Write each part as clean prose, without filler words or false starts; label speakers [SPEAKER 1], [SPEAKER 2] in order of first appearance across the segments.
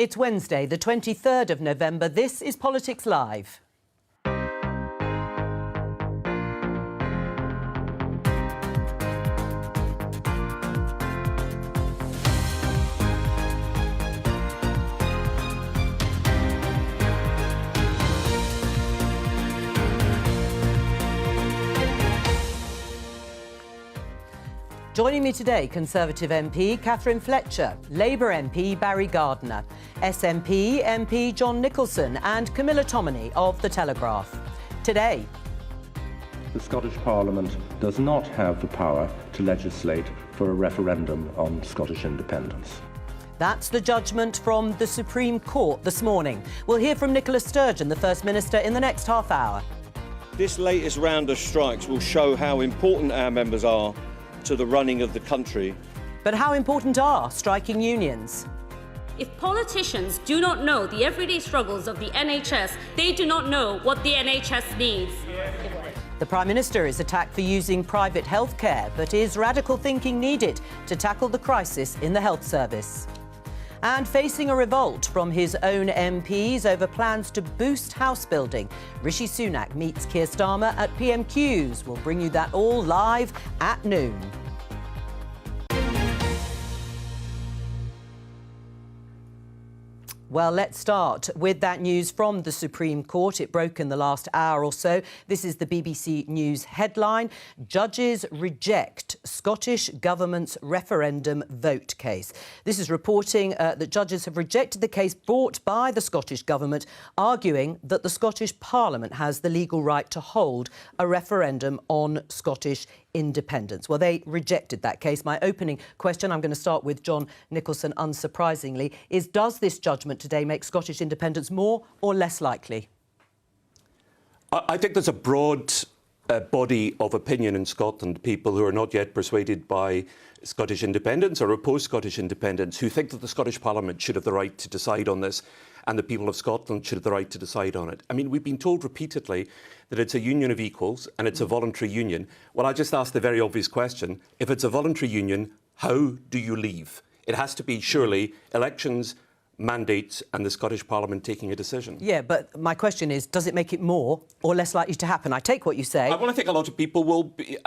[SPEAKER 1] It's Wednesday, the 23rd of November. This is Politics Live. Joining me today, Conservative MP Catherine Fletcher, Labour MP Barry Gardiner, SNP MP John Nicholson and Camilla Tominey of The Telegraph. Today,
[SPEAKER 2] the Scottish Parliament does not have the power to legislate for a referendum on Scottish independence.
[SPEAKER 1] That's the judgment from the Supreme Court this morning. We'll hear from Nicola Sturgeon, the First Minister, in the next half hour.
[SPEAKER 3] This latest round of strikes will show how important our members are to the running of the country.
[SPEAKER 1] But how important are striking unions?
[SPEAKER 4] If politicians do not know the everyday struggles of the NHS, they do not know what the NHS needs.
[SPEAKER 1] The Prime Minister is attacked for using private healthcare, but is radical thinking needed to tackle the crisis in the health service? And facing a revolt from his own MPs over plans to boost house building, Rishi Sunak meets Keir Starmer at PMQs. We'll bring you that all live at noon. Well, let's start with that news from the Supreme Court. It broke in the last hour or so. This is the BBC News headline. Judges reject Scottish Government's referendum vote case. This is reporting that judges have rejected the case brought by the Scottish Government, arguing that the Scottish Parliament has the legal right to hold a referendum on Scottish independence. Well, they rejected that case. My opening question, I'm going to start with John Nicholson, unsurprisingly, is does this judgment today make Scottish independence more or less likely?
[SPEAKER 5] I think there's a broad body of opinion in Scotland, people who are not yet persuaded by Scottish independence or oppose Scottish independence, who think that the Scottish Parliament should have the right to decide on this and the people of Scotland should have the right to decide on it. I mean, we've been told repeatedly that it's a union of equals and it's a voluntary union. Well, I just asked the very obvious question. If it's a voluntary union, how do you leave? It has to be, surely, elections, mandates and the Scottish Parliament taking a decision. Yeah,
[SPEAKER 1] but my question is, does it make it more or less likely to happen? I take what you say.
[SPEAKER 5] Well, I think a lot of people will be...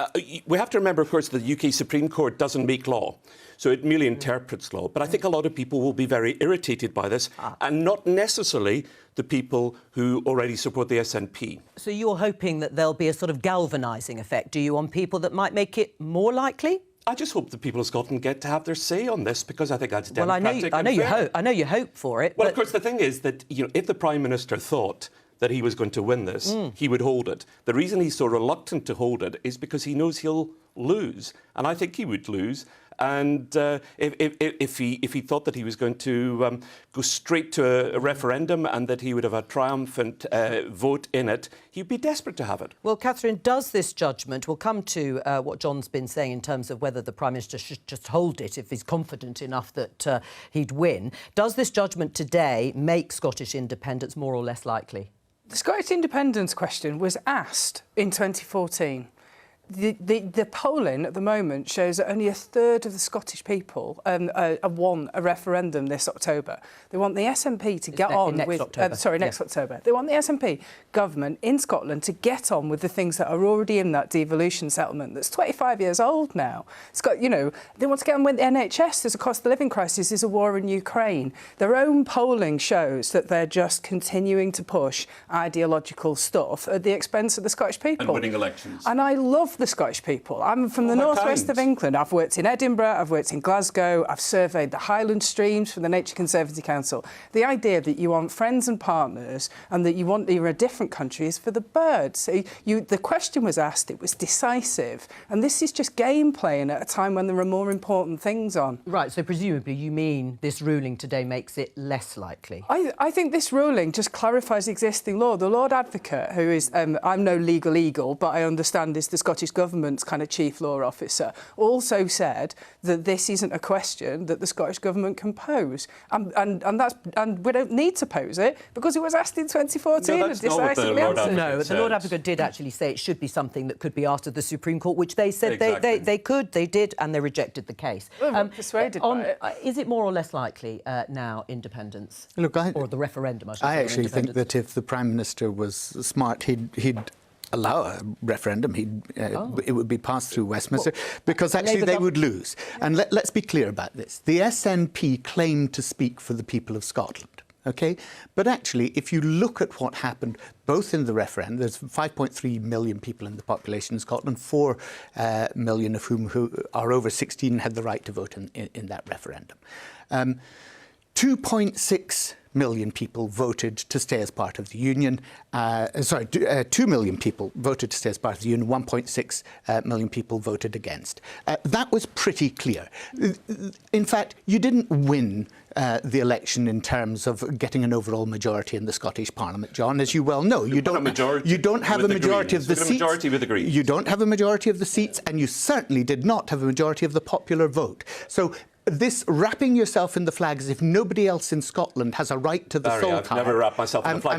[SPEAKER 5] we have to remember, of course, that the UK Supreme Court doesn't make law, so it merely interprets law. But I think a lot of people will be very irritated by this, and not necessarily the people who already support the SNP.
[SPEAKER 1] So you're hoping that there'll be a sort of galvanising effect, do you, on people that might make it more likely?
[SPEAKER 5] I just hope the people of Scotland get to have their say on this, because I think that's democratic.
[SPEAKER 1] Well, I know you hope for it.
[SPEAKER 5] Well, of course, the thing is that, you know, if the Prime Minister thought that he was going to win this, he would hold it. The reason he's so reluctant to hold it is because he knows he'll lose, and I think he would lose. And if he thought that he was going to go straight to a referendum and that he would have a triumphant vote in it, he'd be desperate to have it.
[SPEAKER 1] Well, Catherine, does this judgment, we'll come to what John's been saying in terms of whether the Prime Minister should just hold it if he's confident enough that he'd win. Does this judgment today make Scottish independence more or less likely?
[SPEAKER 6] The Scottish independence question was asked in 2014. The polling at the moment shows that only a third of the Scottish people won a referendum this October. They want the SNP to get on with... next October. They want the SNP government in Scotland to get on with the things that are already in that devolution settlement that's 25 years old now. It's got, you know, they want to get on with the NHS. There's a cost of living crisis. There's a war in Ukraine. Their own polling shows that they're just continuing to push ideological stuff at the expense of the Scottish people.
[SPEAKER 5] And winning elections.
[SPEAKER 6] And I love the Scottish people. I'm from the northwest of England. I've worked in Edinburgh, I've worked in Glasgow, I've surveyed the Highland Streams for the Nature Conservancy Council. The idea that you want friends and partners and that you're a different country is for the birds. So the question was asked, it was decisive. And this is just game playing at a time when there are more important things on.
[SPEAKER 1] Right, so presumably you mean this ruling today makes it less likely?
[SPEAKER 6] I think this ruling just clarifies existing law. The Lord Advocate, who is, I'm no legal eagle, but I understand is the Scottish Scottish Government's kind of chief law officer, also said that this isn't a question that the Scottish Government can pose. And we don't need to pose it because it was asked in 2014 and decisively answered.
[SPEAKER 1] No, the Lord Advocate did actually say it should be something that could be asked of the Supreme Court, which they said they could, they did, and they rejected the case.
[SPEAKER 6] Well, persuaded by it.
[SPEAKER 1] Is it more or less likely now, independence?
[SPEAKER 7] Look,
[SPEAKER 1] or the referendum, I should say.
[SPEAKER 7] I actually think that if the Prime Minister was smart, he'd allow a referendum. It would be passed through Westminster, because actually they would lose. And let's be clear about this. The SNP claimed to speak for the people of Scotland. OK? But actually, if you look at what happened, both in the referendum, there's 5.3 million people in the population in Scotland, 4 million of whom who are over 16 had the right to vote in that referendum. 2.6 million people voted to stay as part of the Union. 2 million people voted to stay as part of the Union. 1.6 million people voted against. That was pretty clear. In fact, you didn't win the election in terms of getting an overall majority in the Scottish Parliament, John, as you well know. You don't have a majority of the seats. You don't have a majority of the seats, and you certainly did not have a majority of the popular vote. So this wrapping yourself in the flag as if nobody else in Scotland has a right to the soul
[SPEAKER 5] I've never wrapped myself in the flag.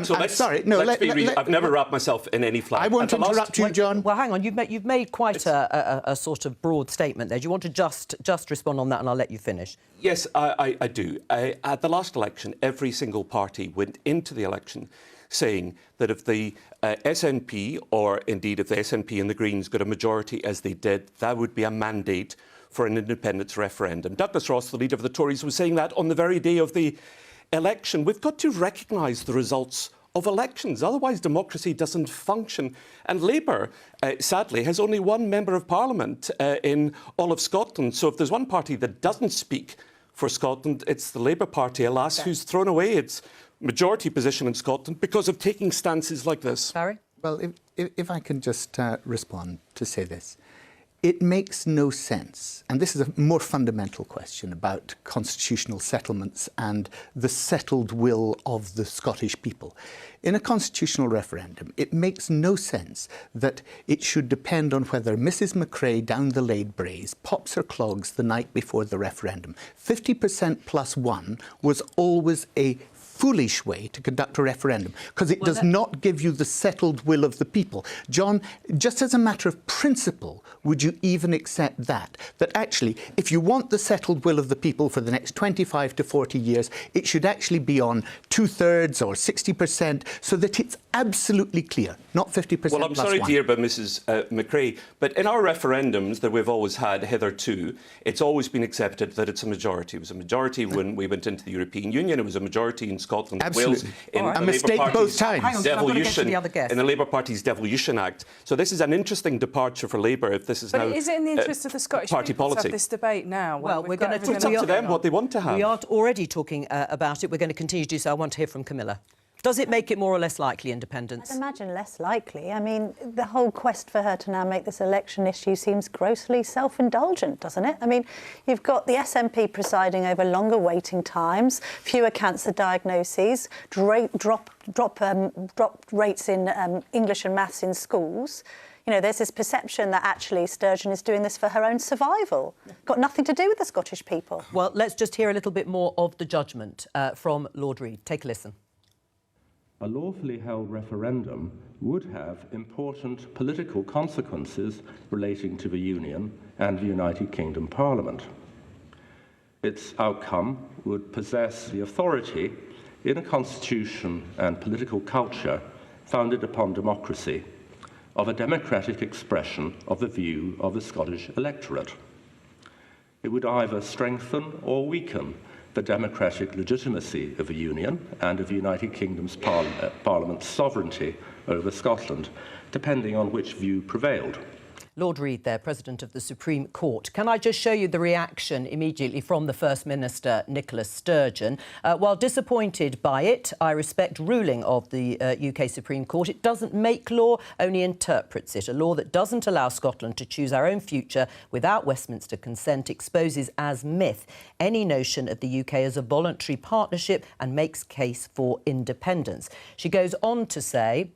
[SPEAKER 5] I've never wrapped myself in any flag.
[SPEAKER 7] I won't interrupt you, John.
[SPEAKER 1] Well, hang on. You've made quite a sort of broad statement there. Do you want to just respond on that, and I'll let you finish?
[SPEAKER 5] Yes, I do. At the last election, every single party went into the election saying that if the SNP, or indeed if the SNP and the Greens got a majority as they did, that would be a mandate for an independence referendum. Douglas Ross, the leader of the Tories, was saying that on the very day of the election. We've got to recognise the results of elections, otherwise democracy doesn't function. And Labour, sadly, has only one member of Parliament in all of Scotland. So if there's one party that doesn't speak for Scotland, it's the Labour Party, alas, who's thrown away its majority position in Scotland because of taking stances like this.
[SPEAKER 1] Barry?
[SPEAKER 7] Well, if I can just respond to say this. It makes no sense, and this is a more fundamental question about constitutional settlements and the settled will of the Scottish people. In a constitutional referendum, it makes no sense that it should depend on whether Mrs McRae down the Lade Braes pops her clogs the night before the referendum. 50% plus one was always a foolish way to conduct a referendum, because it does not give you the settled will of the people. John, just as a matter of principle, would you even accept that? That actually, if you want the settled will of the people for the next 25 to 40 years, it should actually be on 2/3 or 60%, so that it's absolutely clear, not 50%.
[SPEAKER 5] Well, I'm sorry to hear about Mrs McRae, but in our referendums that we've always had hitherto, it's always been accepted that it's a majority. It was a majority when we went into the European Union. It was a majority in Scotland and Wales.
[SPEAKER 7] In the mistake both times.
[SPEAKER 5] Devolution, in the Labour Party's Devolution Act. So this is an interesting departure for Labour if this is now
[SPEAKER 6] is it in the interest of the Scottish
[SPEAKER 5] party
[SPEAKER 6] people
[SPEAKER 5] policy
[SPEAKER 6] to have this debate now?
[SPEAKER 1] Well, we're going to
[SPEAKER 5] It's up to them what they want to have.
[SPEAKER 1] We are already talking about it. We're going to continue to do so. I want to hear from Camilla. Does it make it more or less likely, independence?
[SPEAKER 8] I'd imagine less likely. I mean, the whole quest for her to now make this election issue seems grossly self-indulgent, doesn't it? I mean, you've got the SNP presiding over longer waiting times, fewer cancer diagnoses, drop rates in English and maths in schools. You know, there's this perception that actually Sturgeon is doing this for her own survival. Got nothing to do with the Scottish people.
[SPEAKER 1] Well, let's just hear a little bit more of the judgment from Lord Reid. Take a listen.
[SPEAKER 2] A lawfully held referendum would have important political consequences relating to the Union and the United Kingdom Parliament. Its outcome would possess the authority in a constitution and political culture founded upon democracy of a democratic expression of the view of the Scottish electorate. It would either strengthen or weaken the democratic legitimacy of the Union and of the United Kingdom's Parliament's sovereignty over Scotland, depending on which view prevailed.
[SPEAKER 1] Lord Reid there, President of the Supreme Court. Can I just show you the reaction immediately from the First Minister, Nicola Sturgeon? While disappointed by it, I respect ruling of the UK Supreme Court. It doesn't make law, only interprets it. A law that doesn't allow Scotland to choose our own future without Westminster consent exposes as myth any notion of the UK as a voluntary partnership and makes case for independence. She goes on to say,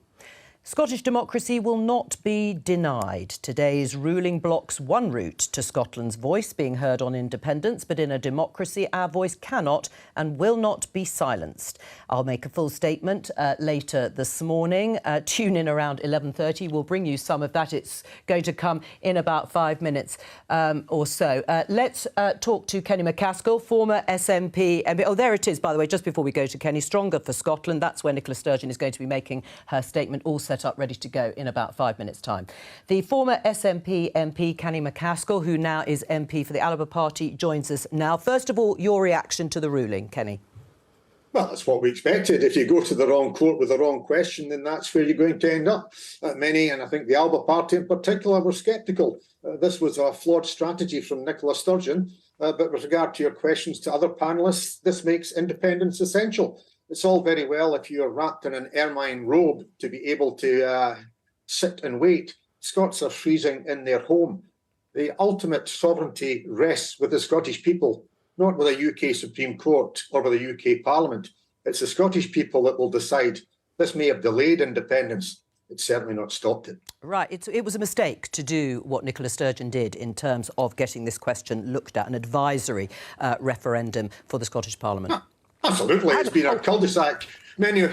[SPEAKER 1] Scottish democracy will not be denied. Today's ruling blocks one route to Scotland's voice being heard on independence, but in a democracy, our voice cannot and will not be silenced. I'll make a full statement later this morning. Tune in around 11:30. We'll bring you some of that. It's going to come in about 5 minutes or so. Let's talk to Kenny McCaskill, former SNP MP. Oh, there it is, by the way, just before we go to Kenny. Stronger for Scotland. That's where Nicola Sturgeon is going to be making her statement, all set up, ready to go in about 5 minutes' time. The former SNP MP, Kenny McCaskill, who now is MP for the Labour Party, joins us now. First of all, your reaction to the ruling, Kenny.
[SPEAKER 9] Well, that's what we expected. If you go to the wrong court with the wrong question, then that's where you're going to end up. Many, and I think the Labour Party in particular, were sceptical. This was a flawed strategy from Nicola Sturgeon. But with regard to your questions to other panellists, this makes independence essential. It's all very well if you're wrapped in an ermine robe to be able to sit and wait. Scots are freezing in their home. The ultimate sovereignty rests with the Scottish people, not with a UK Supreme Court or with a UK Parliament. It's the Scottish people that will decide. This may have delayed independence. It's certainly not stopped it. Right.
[SPEAKER 1] It was a mistake to do what Nicola Sturgeon did in terms of getting this question looked at, an advisory referendum for the Scottish Parliament.
[SPEAKER 9] Absolutely. It's been a cul-de-sac. Many,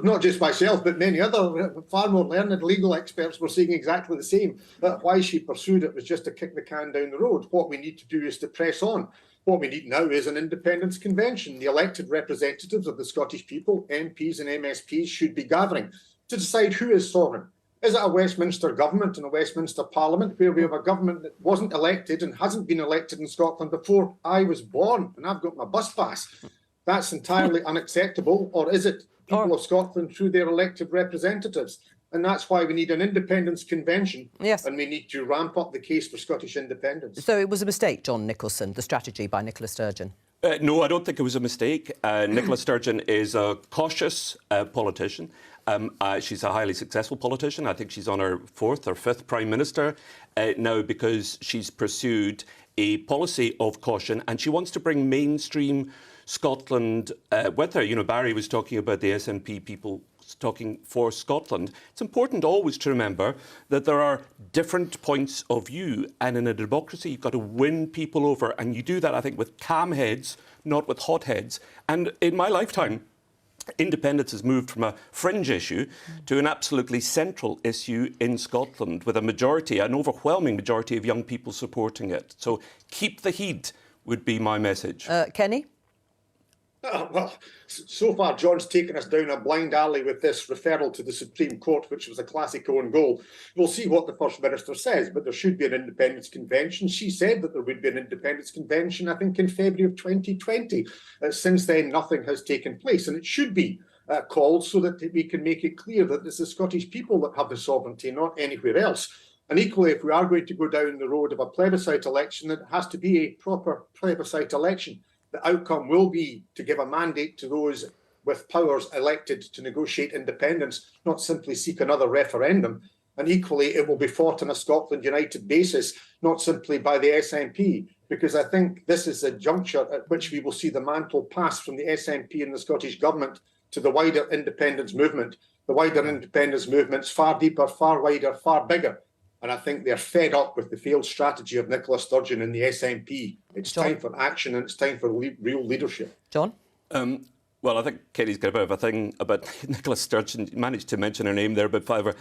[SPEAKER 9] not just myself, but many other far more learned legal experts were saying exactly the same. Why she pursued it was just to kick the can down the road. What we need to do is to press on. What we need now is an independence convention. The elected representatives of the Scottish people, MPs and MSPs, should be gathering to decide who is sovereign. Is it a Westminster government and a Westminster Parliament where we have a government that wasn't elected and hasn't been elected in Scotland before I was born and I've got my bus pass? That's entirely unacceptable. Or is it people of Scotland through their elected representatives? And that's why we need an independence convention.
[SPEAKER 1] Yes.
[SPEAKER 9] And we need to ramp up the case for Scottish independence.
[SPEAKER 1] So it was a mistake, John Nicholson, the strategy by Nicola Sturgeon?
[SPEAKER 5] No, I don't think it was a mistake. Nicola Sturgeon is a cautious politician. She's a highly successful politician. I think she's on her 4th or 5th Prime Minister now because she's pursued a policy of caution and she wants to bring mainstream Scotland with her. You know, Barry was talking about the SNP people talking for Scotland. It's important always to remember that there are different points of view, and in a democracy you've got to win people over, and you do that, I think, with calm heads, not with hot heads. And in my lifetime, independence has moved from a fringe issue to an absolutely central issue in Scotland, with a majority, an overwhelming majority of young people supporting it. So keep the heat would be my message.
[SPEAKER 1] Kenny?
[SPEAKER 9] Well, so far, John's taken us down a blind alley with this referral to the Supreme Court, which was a classic own goal. We'll see what the First Minister says, but there should be an independence convention. She said that there would be an independence convention, I think, in February of 2020. Since then, nothing has taken place, and it should be called so that we can make it clear that it's the Scottish people that have the sovereignty, not anywhere else. And equally, if we are going to go down the road of a plebiscite election, it has to be a proper plebiscite election. The outcome will be to give a mandate to those with powers elected to negotiate independence, not simply seek another referendum. And equally, it will be fought on a Scotland United basis, not simply by the SNP, because I think this is a juncture at which we will see the mantle pass from the SNP and the Scottish Government to the wider independence movement. The wider independence movement's far deeper, far wider, far bigger. And I think they're fed up with the failed strategy of Nicola Sturgeon and the SNP. It's time for action and it's time for real leadership.
[SPEAKER 1] John?
[SPEAKER 5] Well, I think Kenny's got a bit of a thing about Nicola Sturgeon. He managed to mention her name there about 5 or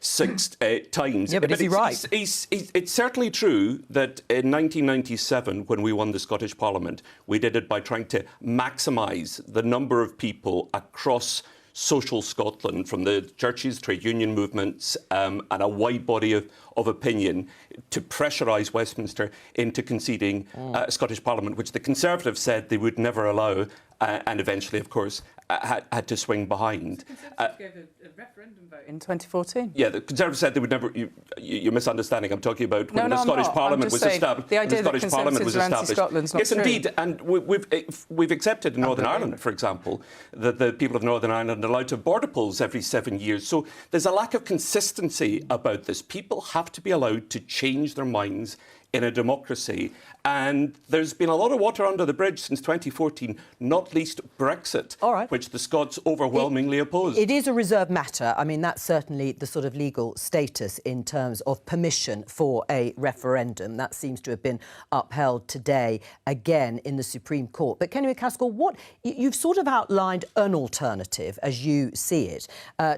[SPEAKER 5] 6 times.
[SPEAKER 1] Yeah, but is he right?
[SPEAKER 5] It's certainly true that in 1997, when we won the Scottish Parliament, we did it by trying to maximise the number of people across social Scotland, from the churches, trade union movements, and a wide body of opinion, to pressurise Westminster into conceding a Scottish Parliament, which the Conservatives said they would never allow, and eventually, of course, had to swing behind.
[SPEAKER 6] The Conservatives gave a referendum vote in 2014.
[SPEAKER 5] Yeah, the Conservatives said they would never. You're misunderstanding. I'm talking about when the Scottish Parliament was established.
[SPEAKER 6] The idea that Conservatives are anti-Scotland's not true.
[SPEAKER 5] Yes, indeed, and we've accepted in Northern Ireland, for example, that the people of Northern Ireland are allowed to have border polls every 7 years. So there's a lack of consistency about this. People have to be allowed to change their minds in a democracy. And there's been a lot of water under the bridge since 2014, not least Brexit, which the Scots overwhelmingly opposed.
[SPEAKER 1] It is a reserved matter. I mean, that's certainly the sort of legal status in terms of permission for a referendum. That seems to have been upheld today again in the Supreme Court. But Kenny McCaskill, you've sort of outlined an alternative, as you see it,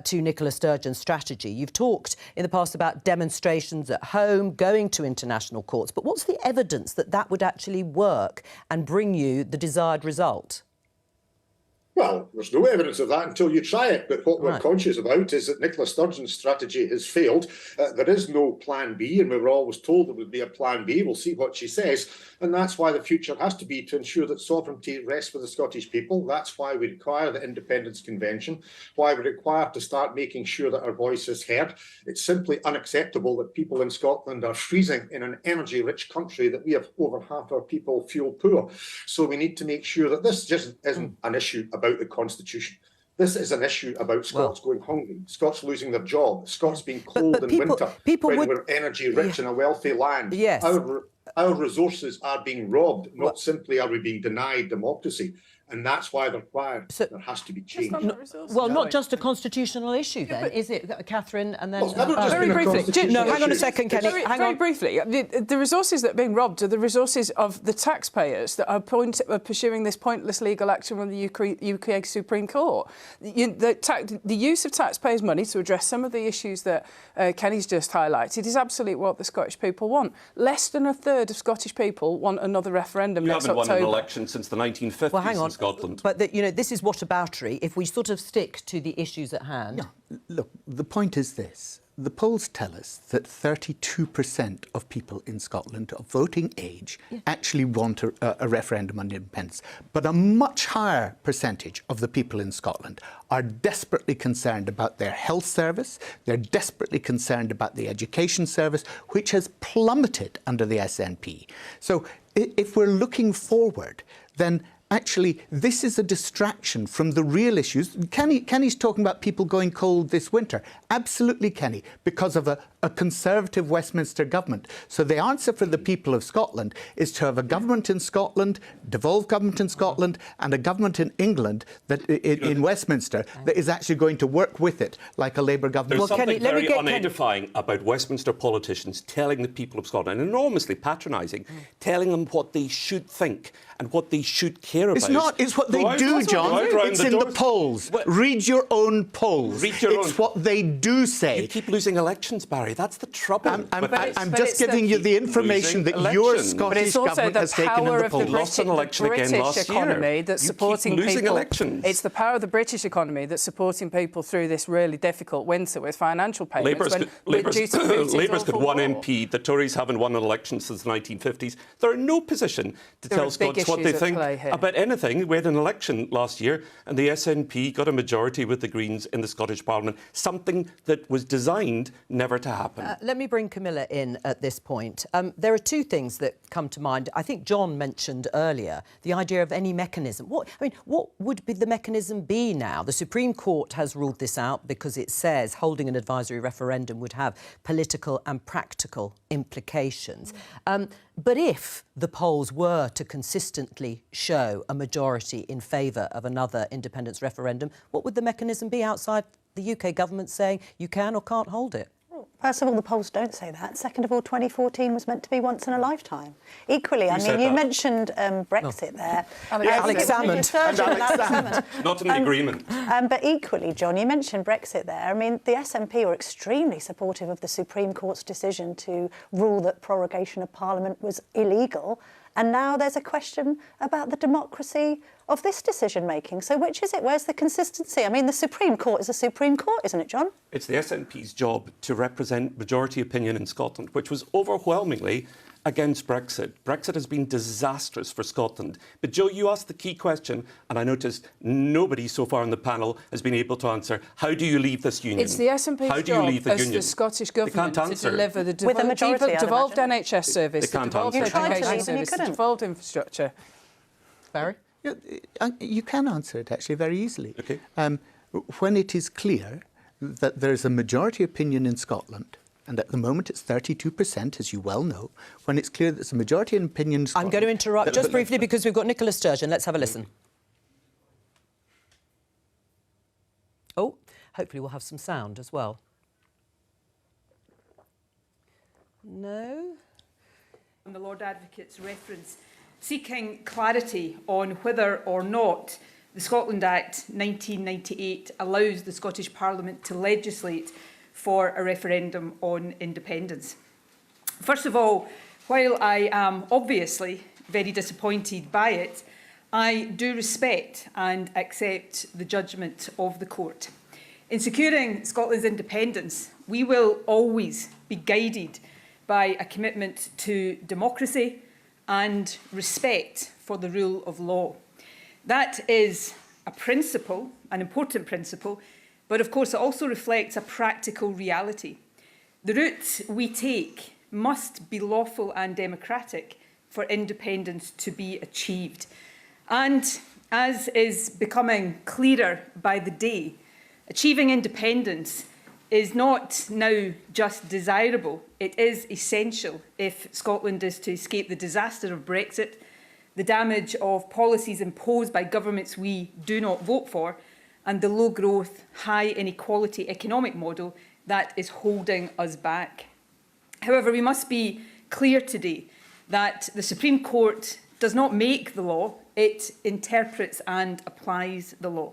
[SPEAKER 1] to Nicola Sturgeon's strategy. You've talked in the past about demonstrations at home, going to international courts. But what's the evidence that that would actually work and bring you the desired result?
[SPEAKER 9] Well, there's no evidence of that until you try it. But what we're conscious about is that Nicola Sturgeon's strategy has failed. There is no plan B, and we were always told there would be a plan B. We'll see what she says. And that's why the future has to be to ensure that sovereignty rests with the Scottish people. That's why we require the Independence Convention, why we require to start making sure that our voice is heard. It's simply unacceptable that people in Scotland are freezing in an energy-rich country that we have over half our people fuel poor. So we need to make sure that this just isn't an issue about the Constitution. This is an issue about Scots going hungry, Scots losing their job, Scots being cold in winter when we're energy rich in a wealthy land.
[SPEAKER 1] Yes.
[SPEAKER 9] Our resources are being robbed, not simply are we being denied democracy. And that's why they're required. There has to be change.
[SPEAKER 1] Not just a constitutional issue, then, is it, Catherine? And then
[SPEAKER 6] very briefly.
[SPEAKER 1] No, hang on a second, Kenny.
[SPEAKER 6] Very briefly, the resources that are being robbed are the resources of the taxpayers that are pursuing this pointless legal action from the UK Supreme Court. The use of taxpayers' money to address some of the issues that Kenny's just highlighted is absolutely what the Scottish people want. Less than a third of Scottish people want another referendum next October.
[SPEAKER 5] You haven't won an election since the 1950s.
[SPEAKER 1] Well, hang on.
[SPEAKER 5] Scotland.
[SPEAKER 1] But, this is whataboutery. If we sort of stick to the issues at hand...
[SPEAKER 7] Yeah. Look, the point is this. The polls tell us that 32% of people in Scotland of voting age actually want a referendum on independence. But a much higher percentage of the people in Scotland are desperately concerned about their health service. They're desperately concerned about the education service, which has plummeted under the SNP. So if we're looking forward, then actually, this is a distraction from the real issues. Kenny's talking about people going cold this winter. Absolutely, Kenny, because of a Conservative Westminster government. So the answer for the people of Scotland is to have a government in Scotland, devolved government in Scotland, and a government in England that in Westminster that is actually going to work with it, like a Labour government.
[SPEAKER 5] There's something very unedifying about Westminster politicians telling the people of Scotland, enormously patronising, telling them what they should think and what they should care about.
[SPEAKER 7] It's not. It's what they do, John. It's in the polls. Read your own polls. It's what they do say.
[SPEAKER 5] You keep losing elections, Barry. That's the trouble.
[SPEAKER 7] I'm just giving you the information that your Scottish government has taken in the polls.
[SPEAKER 5] Lost an election again last year.
[SPEAKER 6] Economy that's supporting
[SPEAKER 5] losing
[SPEAKER 6] people.
[SPEAKER 5] Elections.
[SPEAKER 6] It's the power of the British economy that's supporting people through this really difficult winter with financial payments.
[SPEAKER 5] Labour's got one MP. The Tories haven't won an election since the 1950s. They're in no position to tell Scots what they think about anything. We had an election last year and the SNP got a majority with the Greens in the Scottish Parliament, something that was designed never to happen.
[SPEAKER 1] Let me bring Camilla in at this point. There are two things that come to mind. I think John mentioned earlier the idea of any mechanism. What would the mechanism be now? The Supreme Court has ruled this out because it says holding an advisory referendum would have political and practical implications. But if the polls were to consistently show a majority in favour of another independence referendum, what would the mechanism be outside the UK government saying you can or can't hold it?
[SPEAKER 8] First of all, the polls don't say that. Second of all, 2014 was meant to be once in a lifetime. Equally, I mean, you mentioned Brexit there.
[SPEAKER 1] Alex Salmond.
[SPEAKER 5] Not an agreement.
[SPEAKER 8] But equally, John, you mentioned Brexit there. I mean, the SNP were extremely supportive of the Supreme Court's decision to rule that prorogation of Parliament was illegal. And now there's a question about the democracy of this decision-making. So which is it? Where's the consistency? I mean, the Supreme Court is the Supreme Court, isn't it, John?
[SPEAKER 5] It's the SNP's job to represent majority opinion in Scotland, which was overwhelmingly against Brexit. Brexit has been disastrous for Scotland. But, Joe, you asked the key question, and I noticed nobody so far on the panel has been able to answer. How do you leave this union?
[SPEAKER 6] It's the SNP's job as the Scottish Government to deliver the devolved NHS service, the devolved education service, the devolved infrastructure.
[SPEAKER 1] Barry?
[SPEAKER 7] You can answer it, actually, very easily.
[SPEAKER 5] Okay.
[SPEAKER 7] When it is clear that there is a majority opinion in Scotland and at the moment it's 32%, as you well know, when it's clear that there's a majority in opinion...
[SPEAKER 1] I'm going to interrupt just briefly because we've got Nicola Sturgeon. Let's have a listen. Oh, hopefully we'll have some sound as well. No?
[SPEAKER 10] On the Lord Advocate's reference, seeking clarity on whether or not the Scotland Act 1998 allows the Scottish Parliament to legislate for a referendum on independence. First of all, while I am obviously very disappointed by it, I do respect and accept the judgment of the court. In securing Scotland's independence, we will always be guided by a commitment to democracy and respect for the rule of law. That is a principle, an important principle, but of course it also reflects a practical reality. The route we take must be lawful and democratic for independence to be achieved. And as is becoming clearer by the day, achieving independence is not now just desirable, it is essential if Scotland is to escape the disaster of Brexit, the damage of policies imposed by governments we do not vote for, and the low-growth, high-inequality economic model that is holding us back. However, we must be clear today that the Supreme Court does not make the law, it interprets and applies the law.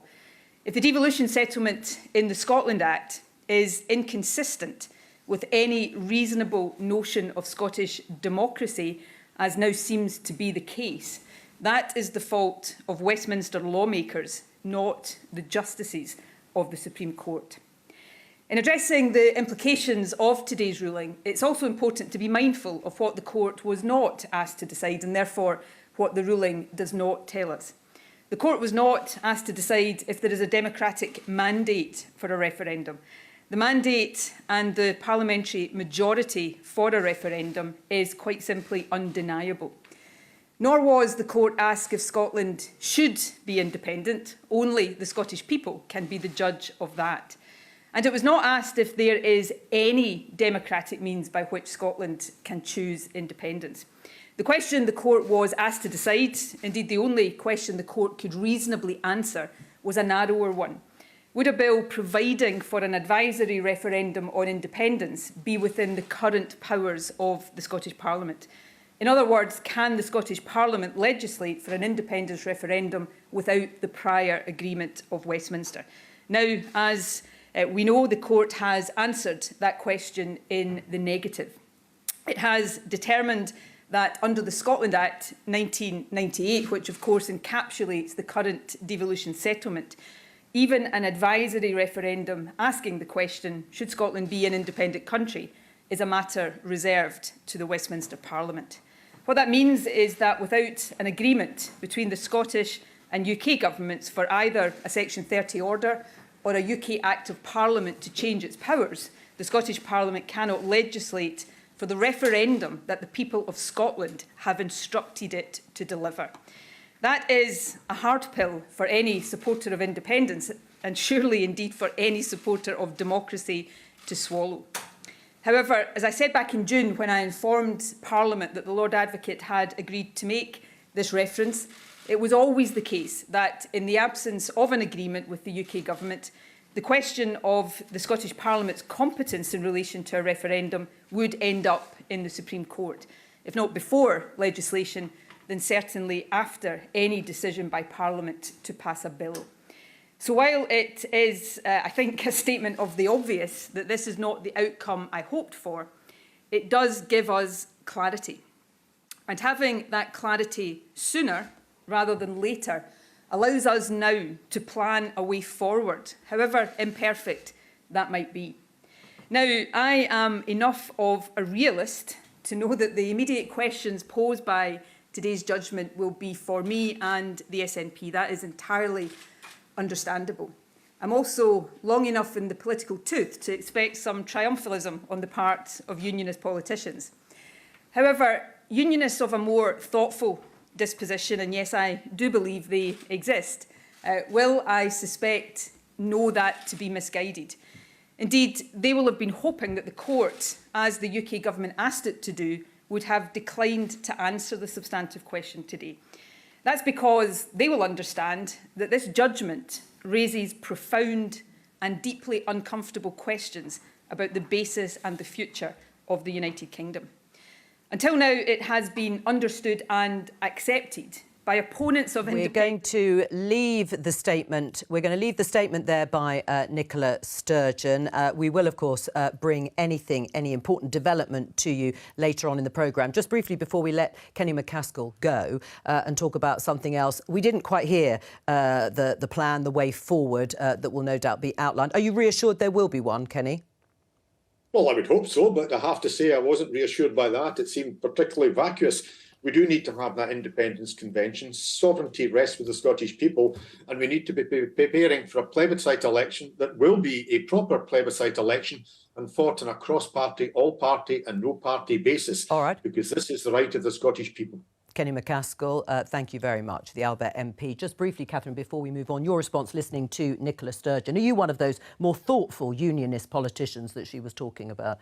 [SPEAKER 10] If the devolution settlement in the Scotland Act is inconsistent with any reasonable notion of Scottish democracy, as now seems to be the case, that is the fault of Westminster lawmakers, not the justices of the Supreme Court. In addressing the implications of today's ruling, it's also important to be mindful of what the court was not asked to decide and therefore what the ruling does not tell us. The court was not asked to decide if there is a democratic mandate for a referendum. The mandate and the parliamentary majority for a referendum is quite simply undeniable. Nor was the court asked if Scotland should be independent. Only the Scottish people can be the judge of that. And it was not asked if there is any democratic means by which Scotland can choose independence. The question the court was asked to decide, indeed the only question the court could reasonably answer, was a narrower one. Would a bill providing for an advisory referendum on independence be within the current powers of the Scottish Parliament? In other words, can the Scottish Parliament legislate for an independence referendum without the prior agreement of Westminster? Now, as we know, the court has answered that question in the negative. It has determined that under the Scotland Act 1998, which of course encapsulates the current devolution settlement, even an advisory referendum asking the question, should Scotland be an independent country, is a matter reserved to the Westminster Parliament. What that means is that without an agreement between the Scottish and UK governments for either a Section 30 order or a UK Act of Parliament to change its powers, the Scottish Parliament cannot legislate for the referendum that the people of Scotland have instructed it to deliver. That is a hard pill for any supporter of independence and surely indeed for any supporter of democracy to swallow. However, as I said back in June when I informed Parliament that the Lord Advocate had agreed to make this reference, it was always the case that in the absence of an agreement with the UK government, the question of the Scottish Parliament's competence in relation to a referendum would end up in the Supreme Court, if not before legislation, then certainly after any decision by Parliament to pass a bill. So while it is, I think, a statement of the obvious that this is not the outcome I hoped for, it does give us clarity. And having that clarity sooner rather than later allows us now to plan a way forward, however imperfect that might be. Now, I am enough of a realist to know that the immediate questions posed by today's judgment will be for me and the SNP. That is entirely understandable. I'm also long enough in the political tooth to expect some triumphalism on the part of unionist politicians. However, unionists of a more thoughtful disposition, and yes, I do believe they exist, will, I suspect, know that to be misguided. Indeed, they will have been hoping that the court, as the UK government asked it to do, would have declined to answer the substantive question today. That's because they will understand that this judgment raises profound and deeply uncomfortable questions about the basis and the future of the United Kingdom. Until now, it has been understood and accepted by opponents of independence.
[SPEAKER 1] We're going to leave the statement. We're going to leave the statement there by Nicola Sturgeon. We will, of course, bring any important development to you later on in the programme. Just briefly before we let Kenny McCaskill go and talk about something else, we didn't quite hear the plan, the way forward that will no doubt be outlined. Are you reassured there will be one, Kenny?
[SPEAKER 9] Well, I would hope so, but I have to say I wasn't reassured by that. It seemed particularly vacuous. We do need to have that independence convention. Sovereignty rests with the Scottish people, and we need to be preparing for a plebiscite election that will be a proper plebiscite election and fought on a cross-party, all-party and no-party basis.
[SPEAKER 1] All right.
[SPEAKER 9] Because this is the right of the Scottish people.
[SPEAKER 1] Kenny McCaskill, thank you very much, the Albert MP. Just briefly, Catherine, before we move on, your response listening to Nicola Sturgeon. Are you one of those more thoughtful unionist politicians that she was talking about?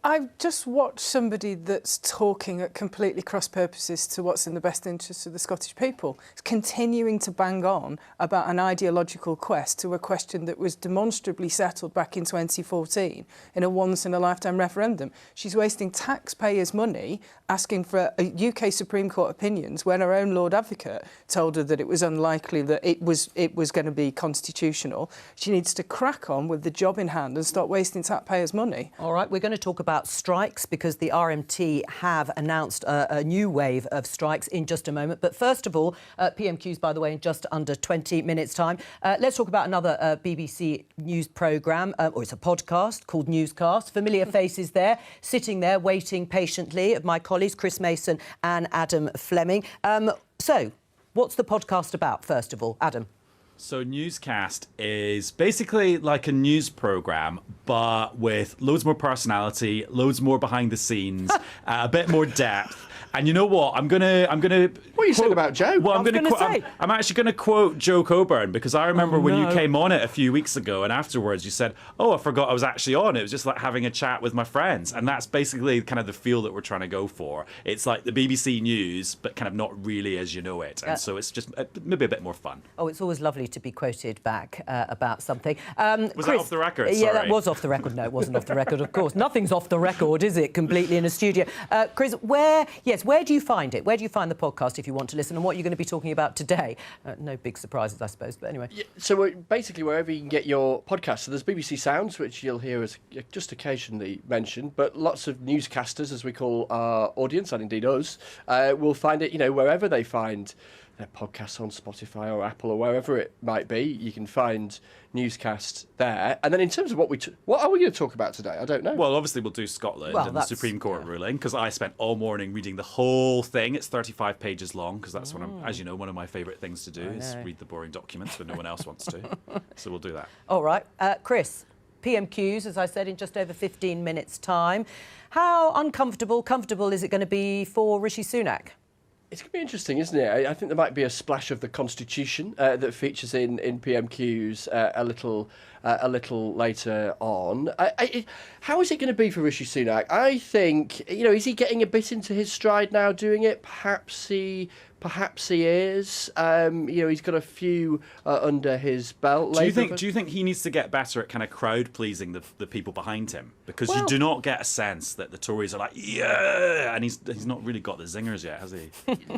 [SPEAKER 6] I've just watched somebody that's talking at completely cross purposes to what's in the best interest of the Scottish people. It's continuing to bang on about an ideological quest to a question that was demonstrably settled back in 2014 in a once-in-a-lifetime referendum. She's wasting taxpayers' money asking for a UK Supreme Court opinions when her own Lord Advocate told her that it was unlikely that it was going to be constitutional. She needs to crack on with the job in hand and stop wasting taxpayers' money.
[SPEAKER 1] All right, we're going to talk about strikes because the RMT have announced a new wave of strikes in just a moment. But first of all, PMQs, by the way, in just under 20 minutes' time. Let's talk about another BBC News programme, or it's a podcast called Newscast. Familiar faces there, sitting there waiting patiently, of my colleagues, Chris Mason and Adam Fleming. So, what's the podcast about, first of all? Adam?
[SPEAKER 11] So Newscast is basically like a news program, but with loads more personality, loads more behind the scenes, a bit more depth. And you know what? I'm gonna. What
[SPEAKER 12] are you saying about Joe?
[SPEAKER 11] Well, I'm actually gonna quote Joe Coburn, because I remember when you came on it a few weeks ago, and afterwards you said, "Oh, I forgot I was actually on." It was just like having a chat with my friends, and that's basically kind of the feel that we're trying to go for. It's like the BBC News, but kind of not really as you know it, and so it's just maybe a bit more fun.
[SPEAKER 1] Oh, it's always lovely to be quoted back about something.
[SPEAKER 11] Was
[SPEAKER 1] Chris,
[SPEAKER 11] that off the record? Sorry.
[SPEAKER 1] Yeah, that was off the record. No, it wasn't off the record, of course. Nothing's off the record, is it, completely in a studio? Chris, where do you find it? Where do you find the podcast if you want to listen? And what are you going to be talking about today? No big surprises, I suppose, but anyway.
[SPEAKER 12] Yeah, so basically wherever you can get your podcasts. So there's BBC Sounds, which you'll hear as just occasionally mentioned, but lots of newscasters, as we call our audience, and indeed us, will find it, wherever they find their podcasts, on Spotify or Apple or wherever it might be. You can find Newscast there. And then in terms of what are we going to talk about today? I don't know.
[SPEAKER 11] Well, obviously we'll do Scotland and the Supreme Court ruling, because I spent all morning reading the whole thing. It's 35 pages long, because that's as you know, one of my favourite things to do is read the boring documents when no one else wants to. So we'll do that. All
[SPEAKER 1] right. Chris, PMQs, as I said, in just over 15 minutes' time. How comfortable is it going to be for Rishi Sunak?
[SPEAKER 12] It's going to be interesting, isn't it? I think there might be a splash of the Constitution that features in PMQs a little later on. How is it going to be for Rishi Sunak? I think, is he getting a bit into his stride now doing it? Perhaps he is. He's got a few under his belt.
[SPEAKER 11] Do you think he needs to get better at kind of crowd pleasing the people behind him? Because you do not get a sense that the Tories are like, yeah, and he's not really got the zingers yet, has he?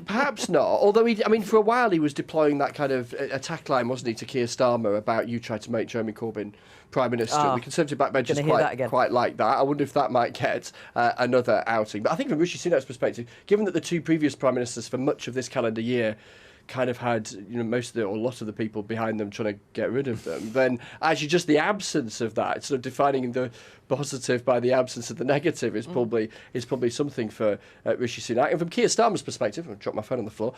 [SPEAKER 12] Perhaps not. Although for a while he was deploying that kind of attack line, wasn't he, to Keir Starmer about you tried to make Jeremy Corbyn Prime Minister. The Conservative backbenchers quite like that. I wonder if that might get another outing. But I think from Rishi Sunak's perspective, given that the two previous Prime Ministers for much of this calendar year kind of had most of a lot of the people behind them trying to get rid of them, then actually just the absence of that, sort of defining the positive by the absence of the negative, is probably something for Rishi Sunak. And from Keir Starmer's perspective, I'll drop my phone on the floor,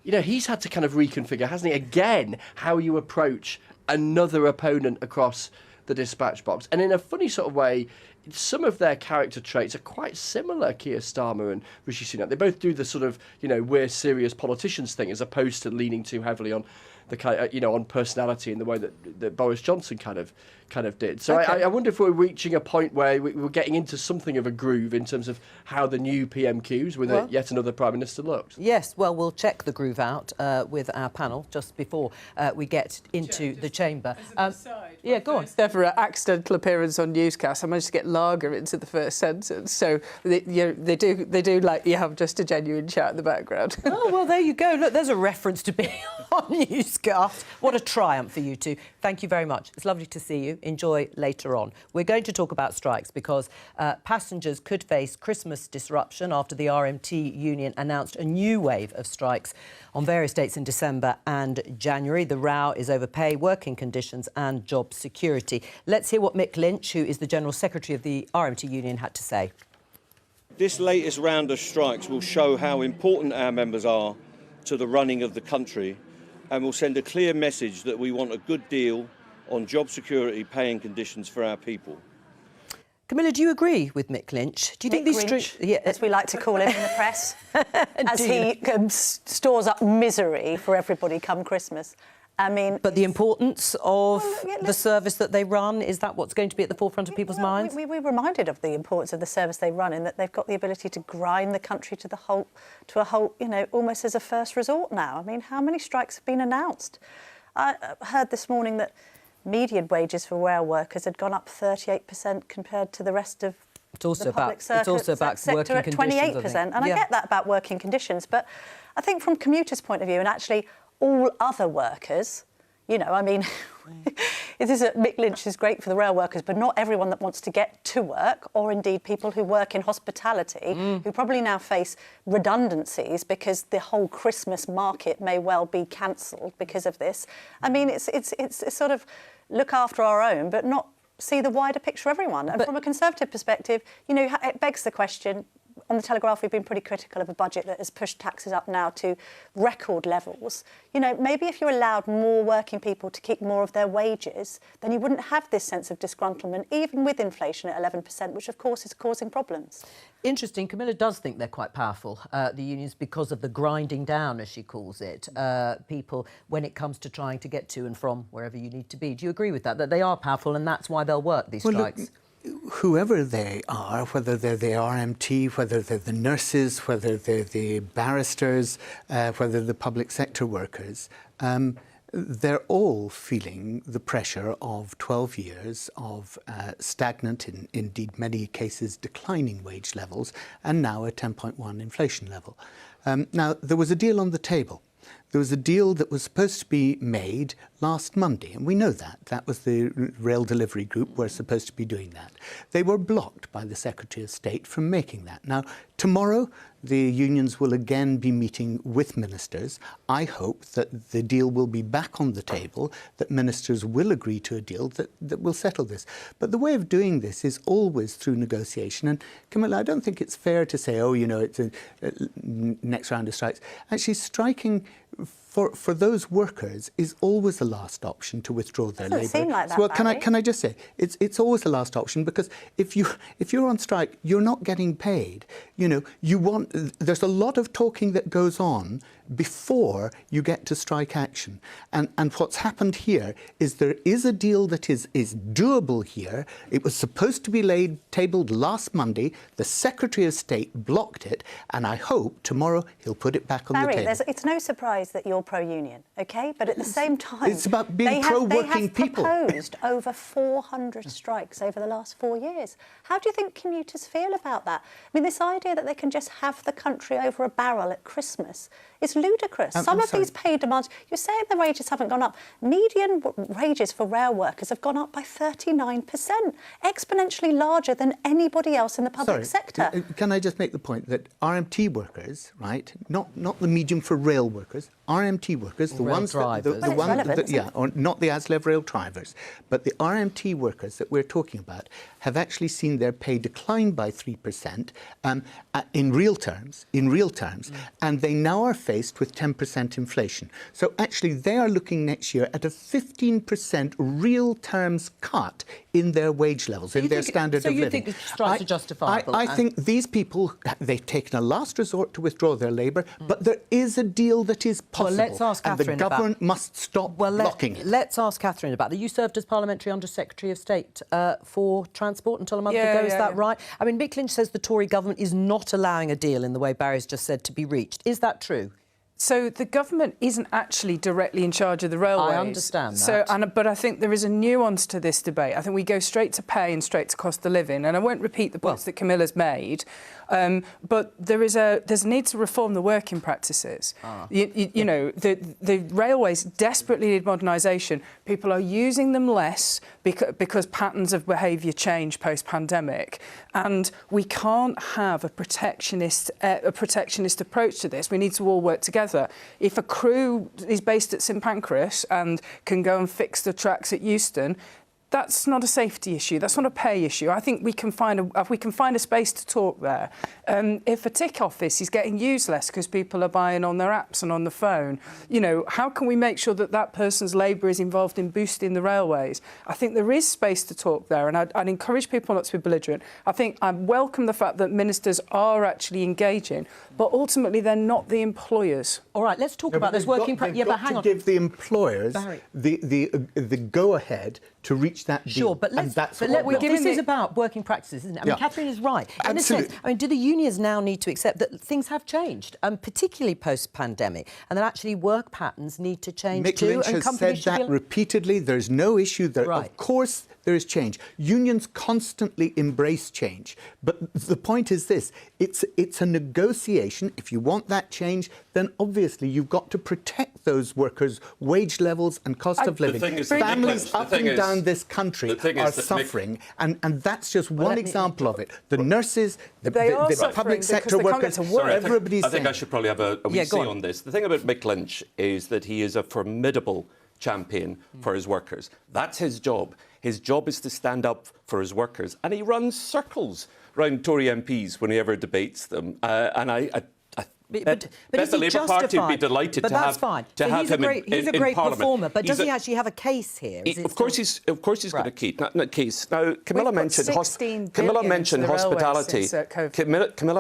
[SPEAKER 12] he's had to kind of reconfigure, hasn't he, again, how you approach another opponent across the dispatch box. And in a funny sort of way, some of their character traits are quite similar, Keir Starmer and Rishi Sunak. They both do the sort of, we're serious politicians thing, as opposed to leaning too heavily on the on personality in the way that Boris Johnson kind of did. So I wonder if we're reaching a point where we're getting into something of a groove in terms of how the new PMQs with yet another Prime Minister looks.
[SPEAKER 1] Yes, well, we'll check the groove out with our panel just before we get into the chamber. Yeah, go on.
[SPEAKER 6] Never an accidental appearance on newscasts. I managed to get lager into the first sentence. So they do like you have just a genuine chat in the background.
[SPEAKER 1] Oh, well, there you go. Look, there's a reference to being on newscasts. What a triumph for you two. Thank you very much. It's lovely to see you. Enjoy later on. We're going to talk about strikes because passengers could face Christmas disruption after the RMT union announced a new wave of strikes on various dates in December and January. The row is over pay, working conditions and job security. Let's hear what Mick Lynch, who is the General Secretary of the RMT union, had to say.
[SPEAKER 3] This latest round of strikes will show how important our members are to the running of the country and will send a clear message that we want a good deal on job security, pay and conditions for our people.
[SPEAKER 1] Camilla, do you agree with Mick Lynch? Do you think these strikes,
[SPEAKER 8] as we like to call him in the press, as he stores up misery for everybody come Christmas? I mean,
[SPEAKER 1] but the importance of the service that they run, is that what's going to be at the forefront of people's minds?
[SPEAKER 8] We're reminded of the importance of the service they run in that they've got the ability to grind the country to a halt, almost as a first resort now. I mean, how many strikes have been announced? I heard this morning that median wages for rail workers had gone up 38% compared to the rest of the public sector at 28%. And I get that about working conditions, but I think from commuters' point of view and actually all other workers, Mick Lynch is great for the rail workers, but not everyone that wants to get to work, or indeed people who work in hospitality, who probably now face redundancies because the whole Christmas market may well be cancelled because of this. I mean, it's sort of look after our own, but not see the wider picture of everyone. And from a Conservative perspective, it begs the question. On the Telegraph, we've been pretty critical of a budget that has pushed taxes up now to record levels. Maybe if you allowed more working people to keep more of their wages, then you wouldn't have this sense of disgruntlement, even with inflation at 11%, which, of course, is causing problems.
[SPEAKER 1] Interesting. Camilla does think they're quite powerful, the unions, because of the grinding down, as she calls it, people when it comes to trying to get to and from wherever you need to be. Do you agree with that they are powerful and that's why they'll work, these strikes?
[SPEAKER 7] Whoever they are, whether they're the RMT, whether they're the nurses, whether they're the barristers, whether the public sector workers, they're all feeling the pressure of 12 years of stagnant, in indeed many cases declining wage levels, and now a 10.1 inflation level. Now, there was a deal on the table. There was a deal that was supposed to be made last Monday, and we know that. That was the Rail Delivery Group were supposed to be doing that. They were blocked by the Secretary of State from making that. Now, tomorrow, the unions will again be meeting with ministers. I hope that the deal will be back on the table, that ministers will agree to a deal that will settle this. But the way of doing this is always through negotiation. And Camilla, I don't think it's fair to say, it's a next round of strikes. Actually, striking for those workers is always the last option to withdraw their labour.
[SPEAKER 8] Seem like that,
[SPEAKER 7] well, can I just say it's always the last option, because if you're on strike, you're not getting paid. There's a lot of talking that goes on before you get to strike action. And what's happened here is there is a deal that is doable here. It was supposed to be tabled last Monday. The Secretary of State blocked it, and I hope tomorrow he'll put it back on the table.
[SPEAKER 8] It's no surprise that you're pro-union, OK? But at the same time,
[SPEAKER 7] it's about being pro-working people.
[SPEAKER 8] They have proposed over 400 strikes over the last 4 years. How do you think commuters feel about that? I mean, this idea that they can just have the country over a barrel at Christmas is ludicrous. Some of these pay demands, you're saying the wages haven't gone up. Median wages for rail workers have gone up by 39%, exponentially larger than anybody else in the public sector.
[SPEAKER 7] Can I just make the point that RMT workers, right, not the medium for rail workers, RMT RMT workers, the
[SPEAKER 1] rail
[SPEAKER 7] ones
[SPEAKER 1] drivers.
[SPEAKER 7] the ones
[SPEAKER 8] relevant,
[SPEAKER 7] that, or not the ASLEF rail drivers, but the RMT workers that we're talking about have actually seen their pay decline by 3% in real terms, and they now are faced with 10% inflation. So actually, they are looking next year at a 15% real terms cut in their wage levels, in their standard of living.
[SPEAKER 1] So you think strikes are justifiable?
[SPEAKER 7] I think these people, they've taken a last resort to withdraw their labour, but there is a deal that is possible.
[SPEAKER 1] Well, let's ask Catherine
[SPEAKER 7] and the government must stop blocking it.
[SPEAKER 1] Let's ask Catherine about that. You served as Parliamentary Under-Secretary of State for Transport until a month ago, is that right? I mean, Mick Lynch says the Tory government is not allowing a deal in the way Barry's just said to be reached. Is that true?
[SPEAKER 6] So the government isn't actually directly in charge of the railways.
[SPEAKER 1] I understand that.
[SPEAKER 6] But I think there is a nuance to this debate. I think we go straight to pay and straight to cost of living, and I won't repeat the points that Camilla's made. But there's a need to reform the working practices. You know, the railways desperately need modernisation. People are using them less because patterns of behaviour change post-pandemic, and we can't have a protectionist approach to this. We need to all work together. If a crew is based at St Pancras and can go and fix the tracks at Euston, that's not a safety issue. That's not a pay issue. I think we can find a space to talk there. If a tick office is getting used less because people are buying on their apps and on the phone, you know, how can we make sure that that person's labour is involved in boosting the railways? I think there is space to talk there, and I'd encourage people not to be belligerent. I welcome the fact that ministers are actually engaging, but ultimately they're not the employers.
[SPEAKER 1] All right, let's talk about this working practice.
[SPEAKER 7] Yeah, but hang on. Give the employers the go-ahead to reach that deal.
[SPEAKER 1] Sure, but this is about working practices, isn't it? I mean, Catherine is right. In a sense, I mean, do the unions now need to accept that things have changed, particularly post-pandemic, and that actually work patterns need to change
[SPEAKER 7] Mick
[SPEAKER 1] too?
[SPEAKER 7] Lynch has said that repeatedly. There's no issue there. Right. Of course, there is change. Unions constantly embrace change. But the point is this, it's a negotiation. If you want that change, then obviously you've got to protect those workers' wage levels and cost of living. Families up and down this country are suffering, and that's just one example of it. The nurses, the public sector workers, everybody's
[SPEAKER 5] I think I should probably have a wee say on this. The thing about Mick Lynch is that he is a formidable champion for his workers. That's his job. His job is to stand up for his workers, and he runs circles around Tory MPs when he ever debates them. But the Labour Party would be delighted to have him in Parliament.
[SPEAKER 1] He's a great performer, but does he actually have a case here?
[SPEAKER 5] Of course he's got a case. Now, Camilla mentioned hospitality. Camilla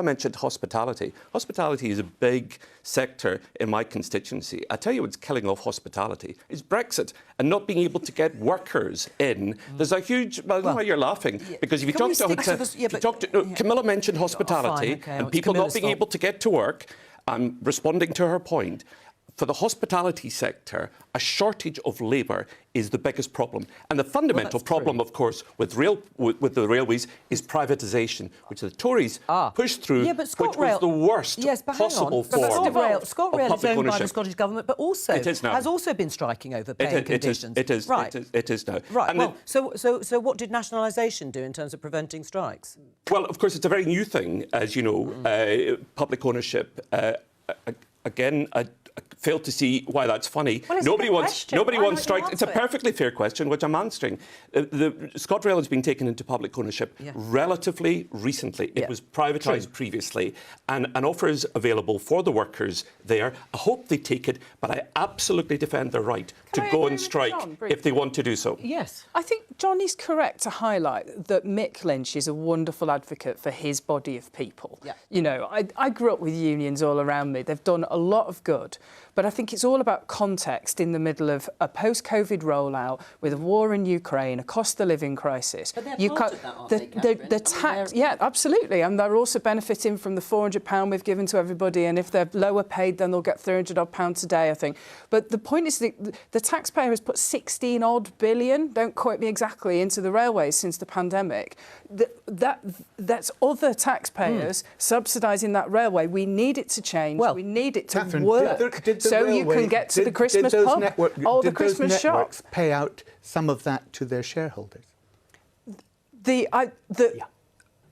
[SPEAKER 5] mentioned hospitality. Hospitality is a big sector in my constituency. I tell you what's killing off hospitality is Brexit and not being able to get workers in. There's a huge... Well, I don't know why you're laughing, because if you talk to... Camilla mentioned hospitality and people not being able to get to work. I'm responding to her point. For the hospitality sector, a shortage of labour is the biggest problem. And the fundamental problem, of course, with the railways is privatisation, which the Tories pushed through, which was the worst possible form of public
[SPEAKER 1] ScotRail is owned by the
[SPEAKER 5] ownership.
[SPEAKER 1] Scottish Government, but also has also been striking over pay and conditions.
[SPEAKER 5] It is now.
[SPEAKER 1] Right.
[SPEAKER 5] And
[SPEAKER 1] well, so what did nationalisation do in terms of preventing strikes?
[SPEAKER 5] Well, of course, it's a very new thing, as you know, public ownership. Again, I fail to see why that's funny.
[SPEAKER 8] Well,
[SPEAKER 5] nobody wants strikes. It's a perfectly fair question, which I'm answering. The ScotRail has been taken into public ownership relatively recently. It was privatised previously, and an offer is available for the workers there. I hope they take it, but I absolutely defend their right to go and strike if they want to do so.
[SPEAKER 1] Yes.
[SPEAKER 6] I think John is correct to highlight that Mick Lynch is a wonderful advocate for his body of people. Yeah. You know, I grew up with unions all around me. They've done a lot of good. But I think it's all about context in the middle of a post-COVID rollout with a war in Ukraine, a cost of living crisis.
[SPEAKER 1] But they're part of that, aren't they, Catherine?
[SPEAKER 6] The tax, yeah, absolutely. And they're also benefiting from the £400 we've given to everybody. And if they're lower paid, then they'll get £300 a day, I think. But the point is that the taxpayer has put 16-odd billion, don't quote me exactly, into the railways since the pandemic. That's other taxpayers subsidising that railway. We need it to change.
[SPEAKER 7] Well,
[SPEAKER 6] we need it to
[SPEAKER 7] Catherine,
[SPEAKER 6] work. So you can get to the Christmas pub or the Christmas shop.
[SPEAKER 7] Did those networks pay out some of that to their shareholders?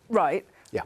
[SPEAKER 6] Right.
[SPEAKER 7] Yeah.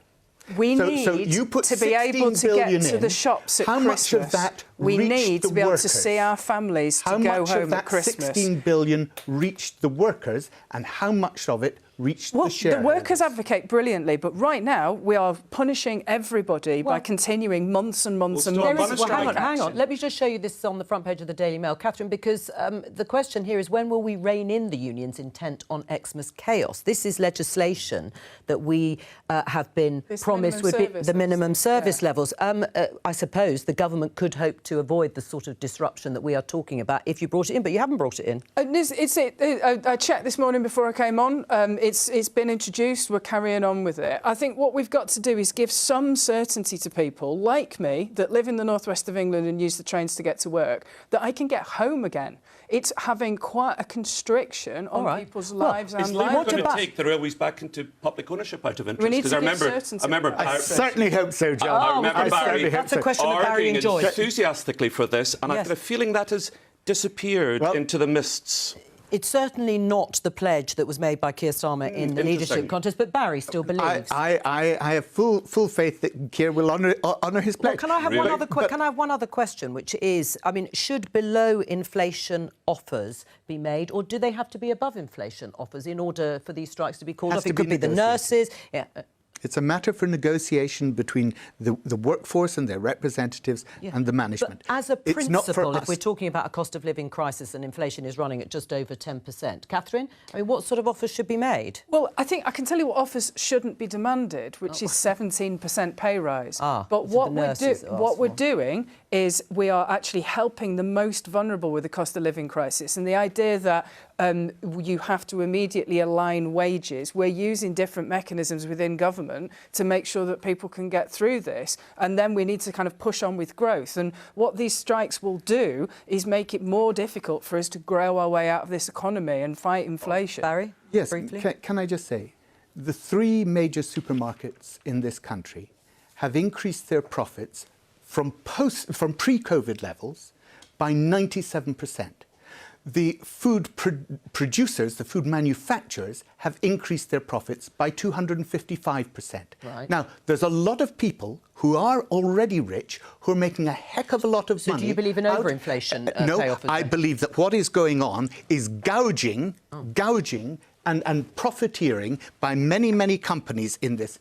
[SPEAKER 6] We need
[SPEAKER 7] you put
[SPEAKER 6] to be able to get to the shops at
[SPEAKER 7] How
[SPEAKER 6] Christmas.
[SPEAKER 7] much of that
[SPEAKER 6] We
[SPEAKER 7] reached
[SPEAKER 6] need
[SPEAKER 7] the
[SPEAKER 6] to be able to
[SPEAKER 7] workers?
[SPEAKER 6] see our families to
[SPEAKER 7] How
[SPEAKER 6] go
[SPEAKER 7] much
[SPEAKER 6] home
[SPEAKER 7] of
[SPEAKER 6] at
[SPEAKER 7] that
[SPEAKER 6] Christmas.
[SPEAKER 7] 16 billion reached the workers, and how much of it reached
[SPEAKER 6] Well,
[SPEAKER 7] the shareholders?
[SPEAKER 6] the workers advocate brilliantly, but right now we are punishing everybody by continuing months and months and months of strike action.
[SPEAKER 1] Hang on. Let me just show you this on the front page of the Daily Mail, Catherine, because the question here is when will we rein in the union's intent on Xmas chaos? This is legislation that we have been promised would be the minimum service levels. I suppose the government could hope to avoid the sort of disruption that we are talking about if you brought it in, but you haven't brought it in.
[SPEAKER 6] I checked this morning before I came on. It's been introduced. We're carrying on with it. I think what we've got to do is give some certainty to people like me that live in the northwest of England and use the trains to get to work, that I can get home again. It's having quite a constriction on people's lives and lives.
[SPEAKER 5] Is Labour going to take the railways back into public ownership out of interest?
[SPEAKER 6] We need to give
[SPEAKER 5] certainty.
[SPEAKER 7] I certainly hope so, John.
[SPEAKER 5] I remember Barry
[SPEAKER 1] that's a question that Barry enjoys.
[SPEAKER 5] enthusiastically for this, and I've got a feeling that has disappeared into the mists.
[SPEAKER 1] It's certainly not the pledge that was made by Keir Starmer in the leadership contest, but Barry still believes.
[SPEAKER 7] I have full faith that Keir will honour his pledge.
[SPEAKER 1] Well, can I have one other question, which is, I mean, should below inflation offers be made, or do they have to be above inflation offers in order for these strikes to be called off? It could be the nurses. Yeah.
[SPEAKER 7] It's a matter for negotiation between the workforce and their representatives and the management.
[SPEAKER 1] But as a principle, if we're talking about a cost of living crisis and inflation is running at just over 10%, Catherine, I mean, what sort of offers should be made?
[SPEAKER 6] Well, I think I can tell you what offers shouldn't be demanded, which is 17% pay rise. But what we're doing is we are actually helping the most vulnerable with the cost of living crisis. And the idea that you have to immediately align wages, we're using different mechanisms within government to make sure that people can get through this. And then we need to kind of push on with growth. And what these strikes will do is make it more difficult for us to grow our way out of this economy and fight inflation.
[SPEAKER 1] Barry?
[SPEAKER 7] Yes,
[SPEAKER 1] briefly?
[SPEAKER 7] Can I just say, the three major supermarkets in this country have increased their profits from pre-COVID levels by 97%. The food producers, the food manufacturers, have increased their profits by 255%.
[SPEAKER 1] Right.
[SPEAKER 7] Now, there's a lot of people who are already rich who are making a heck of a lot of money.
[SPEAKER 1] So do you believe in overinflation?
[SPEAKER 7] No, I believe that what is going on is gouging and profiteering by many companies in this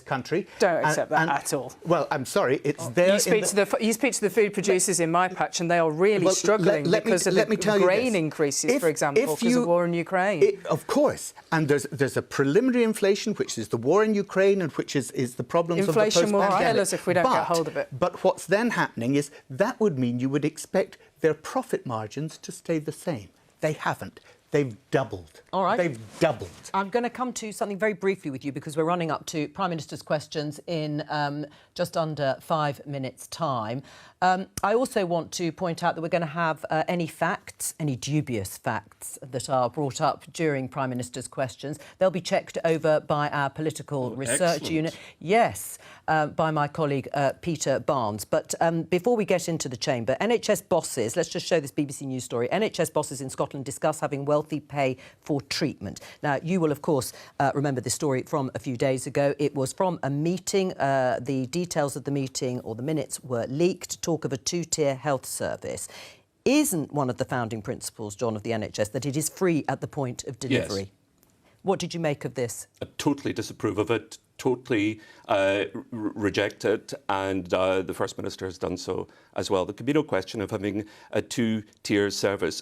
[SPEAKER 7] country.
[SPEAKER 6] Don't accept that at all.
[SPEAKER 7] Well, I'm sorry, it's there.
[SPEAKER 6] You speak to the food producers in my patch, and they are really struggling because of the grain increases, for example, because of war in Ukraine.
[SPEAKER 7] Of course, and there's a preliminary inflation, which is the war in Ukraine, and which is the problems of the post-pandemic.
[SPEAKER 6] Inflation will kill us if we don't get hold of it.
[SPEAKER 7] But what's then happening is that would mean you would expect their profit margins to stay the same. They haven't. They've doubled.
[SPEAKER 1] All right.
[SPEAKER 7] They've doubled.
[SPEAKER 1] I'm going to come to something very briefly with you because we're running up to Prime Minister's questions in just under 5 minutes' time. I also want to point out that we're going to have any dubious facts that are brought up during Prime Minister's questions. They'll be checked over by our political research unit. Yes, by my colleague Peter Barnes. But before we get into the chamber, NHS bosses, let's just show this BBC News story. NHS bosses in Scotland discuss having wealthy pay for treatment. Now, you will, of course, remember this story from a few days ago. It was from a meeting. The details of the meeting or the minutes were leaked. Talk of a two-tier health service. Isn't one of the founding principles, John, of the NHS that it is free at the point of delivery? Yes. What did you make of this? I
[SPEAKER 5] totally disapprove of it, totally reject it, and the First Minister has done so as well. There could be no question of having a two-tier service.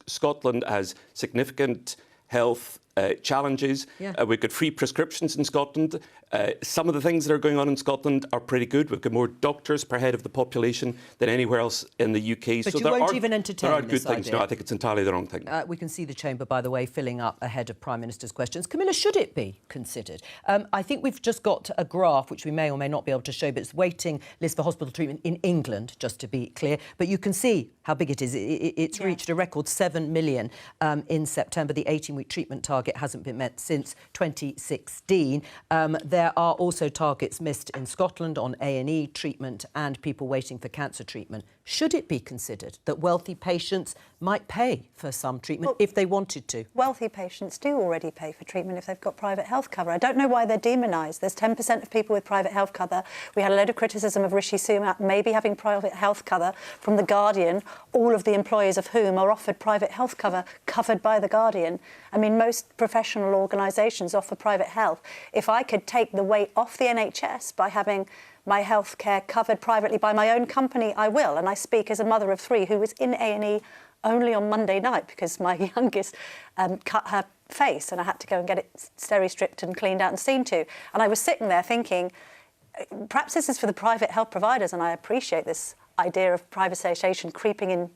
[SPEAKER 5] Scotland has significant health challenges. We've got free prescriptions in Scotland. Some of the things that are going on in Scotland are pretty good. We've got more doctors per head of the population than anywhere else in the UK.
[SPEAKER 1] But so you won't even entertain
[SPEAKER 5] there are good
[SPEAKER 1] this
[SPEAKER 5] things.
[SPEAKER 1] idea.
[SPEAKER 5] No, I think it's entirely the wrong thing.
[SPEAKER 1] We can see the chamber, by the way, filling up ahead of Prime Minister's questions. Camilla, should it be considered? I think we've just got a graph, which we may or may not be able to show, but it's waiting list for hospital treatment in England, just to be clear. But you can see how big it is. It's reached a record 7 million in September. The 18-week treatment target hasn't been met since 2016. There are also targets missed in Scotland on A&E treatment and people waiting for cancer treatment. Should it be considered that wealthy patients might pay for some treatment if they wanted to.
[SPEAKER 8] Wealthy patients do already pay for treatment if they've got private health cover. I don't know why they're demonised. There's 10% of people with private health cover. We had a load of criticism of Rishi Sunak maybe having private health cover from The Guardian, all of the employees of whom are offered private health cover covered by The Guardian. I mean, most professional organisations offer private health. If I could take the weight off the NHS by having my health care covered privately by my own company, I will. And I speak as a mother of 3 who was in A&E only on Monday night because my youngest cut her face and I had to go and get it steri-stripped and cleaned out and seen to. And I was sitting there thinking, perhaps this is for the private health providers, and I appreciate this idea of privatisation creeping in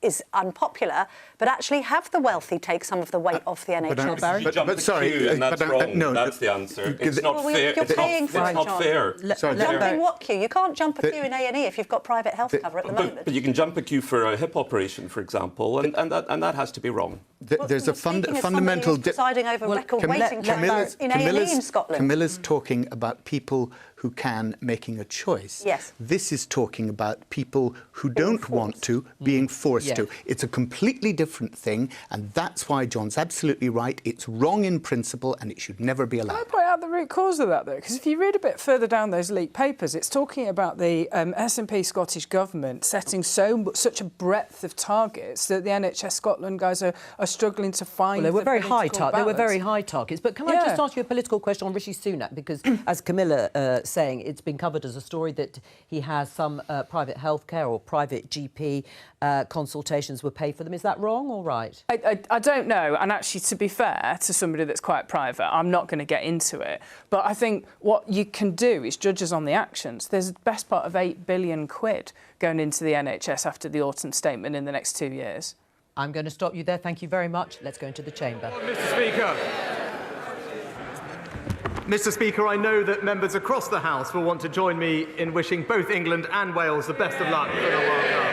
[SPEAKER 8] is unpopular, but actually have the wealthy take some of the weight off the NHS.
[SPEAKER 5] But sorry, and that's wrong. No, that's the answer. It's not fair.
[SPEAKER 8] You're paying for it,
[SPEAKER 5] not fair.
[SPEAKER 8] Jumping what queue? You can't jump a queue in A&E if you've got private health cover at the moment.
[SPEAKER 5] But you can jump a queue for a hip operation, for example, and that has to be wrong.
[SPEAKER 7] There's a fundamental...
[SPEAKER 8] presiding over record waiting times in A&E in Scotland.
[SPEAKER 7] Camilla's talking about people who can making a choice.
[SPEAKER 8] Yes.
[SPEAKER 7] This is talking about people who don't want to being forced to. It's a completely different thing, and that's why John's absolutely right. It's wrong in principle, and it should never be allowed.
[SPEAKER 6] Can I point out the root cause of that, though? Because if you read a bit further down those leaked papers, it's talking about the SNP Scottish Government setting such a breadth of targets that the NHS Scotland guys are struggling to find.
[SPEAKER 1] Well, they were very high targets. They were very high targets. But can I just ask you a political question on Rishi Sunak? Because, as Camilla saying, it's been covered as a story that he has some private healthcare or private GP consultations were paid for them. Is that wrong or right?
[SPEAKER 6] I don't know. And actually, to be fair to somebody that's quite private, I'm not going to get into it. But I think what you can do is judge us on the actions. There's the best part of £8 billion going into the NHS after the autumn statement in the next 2 years.
[SPEAKER 1] I'm going to stop you there. Thank you very much. Let's go into the chamber.
[SPEAKER 13] Mr. Speaker. Mr. Speaker, I know that members across the House will want to join me in wishing both England and Wales the best of luck for the World Cup.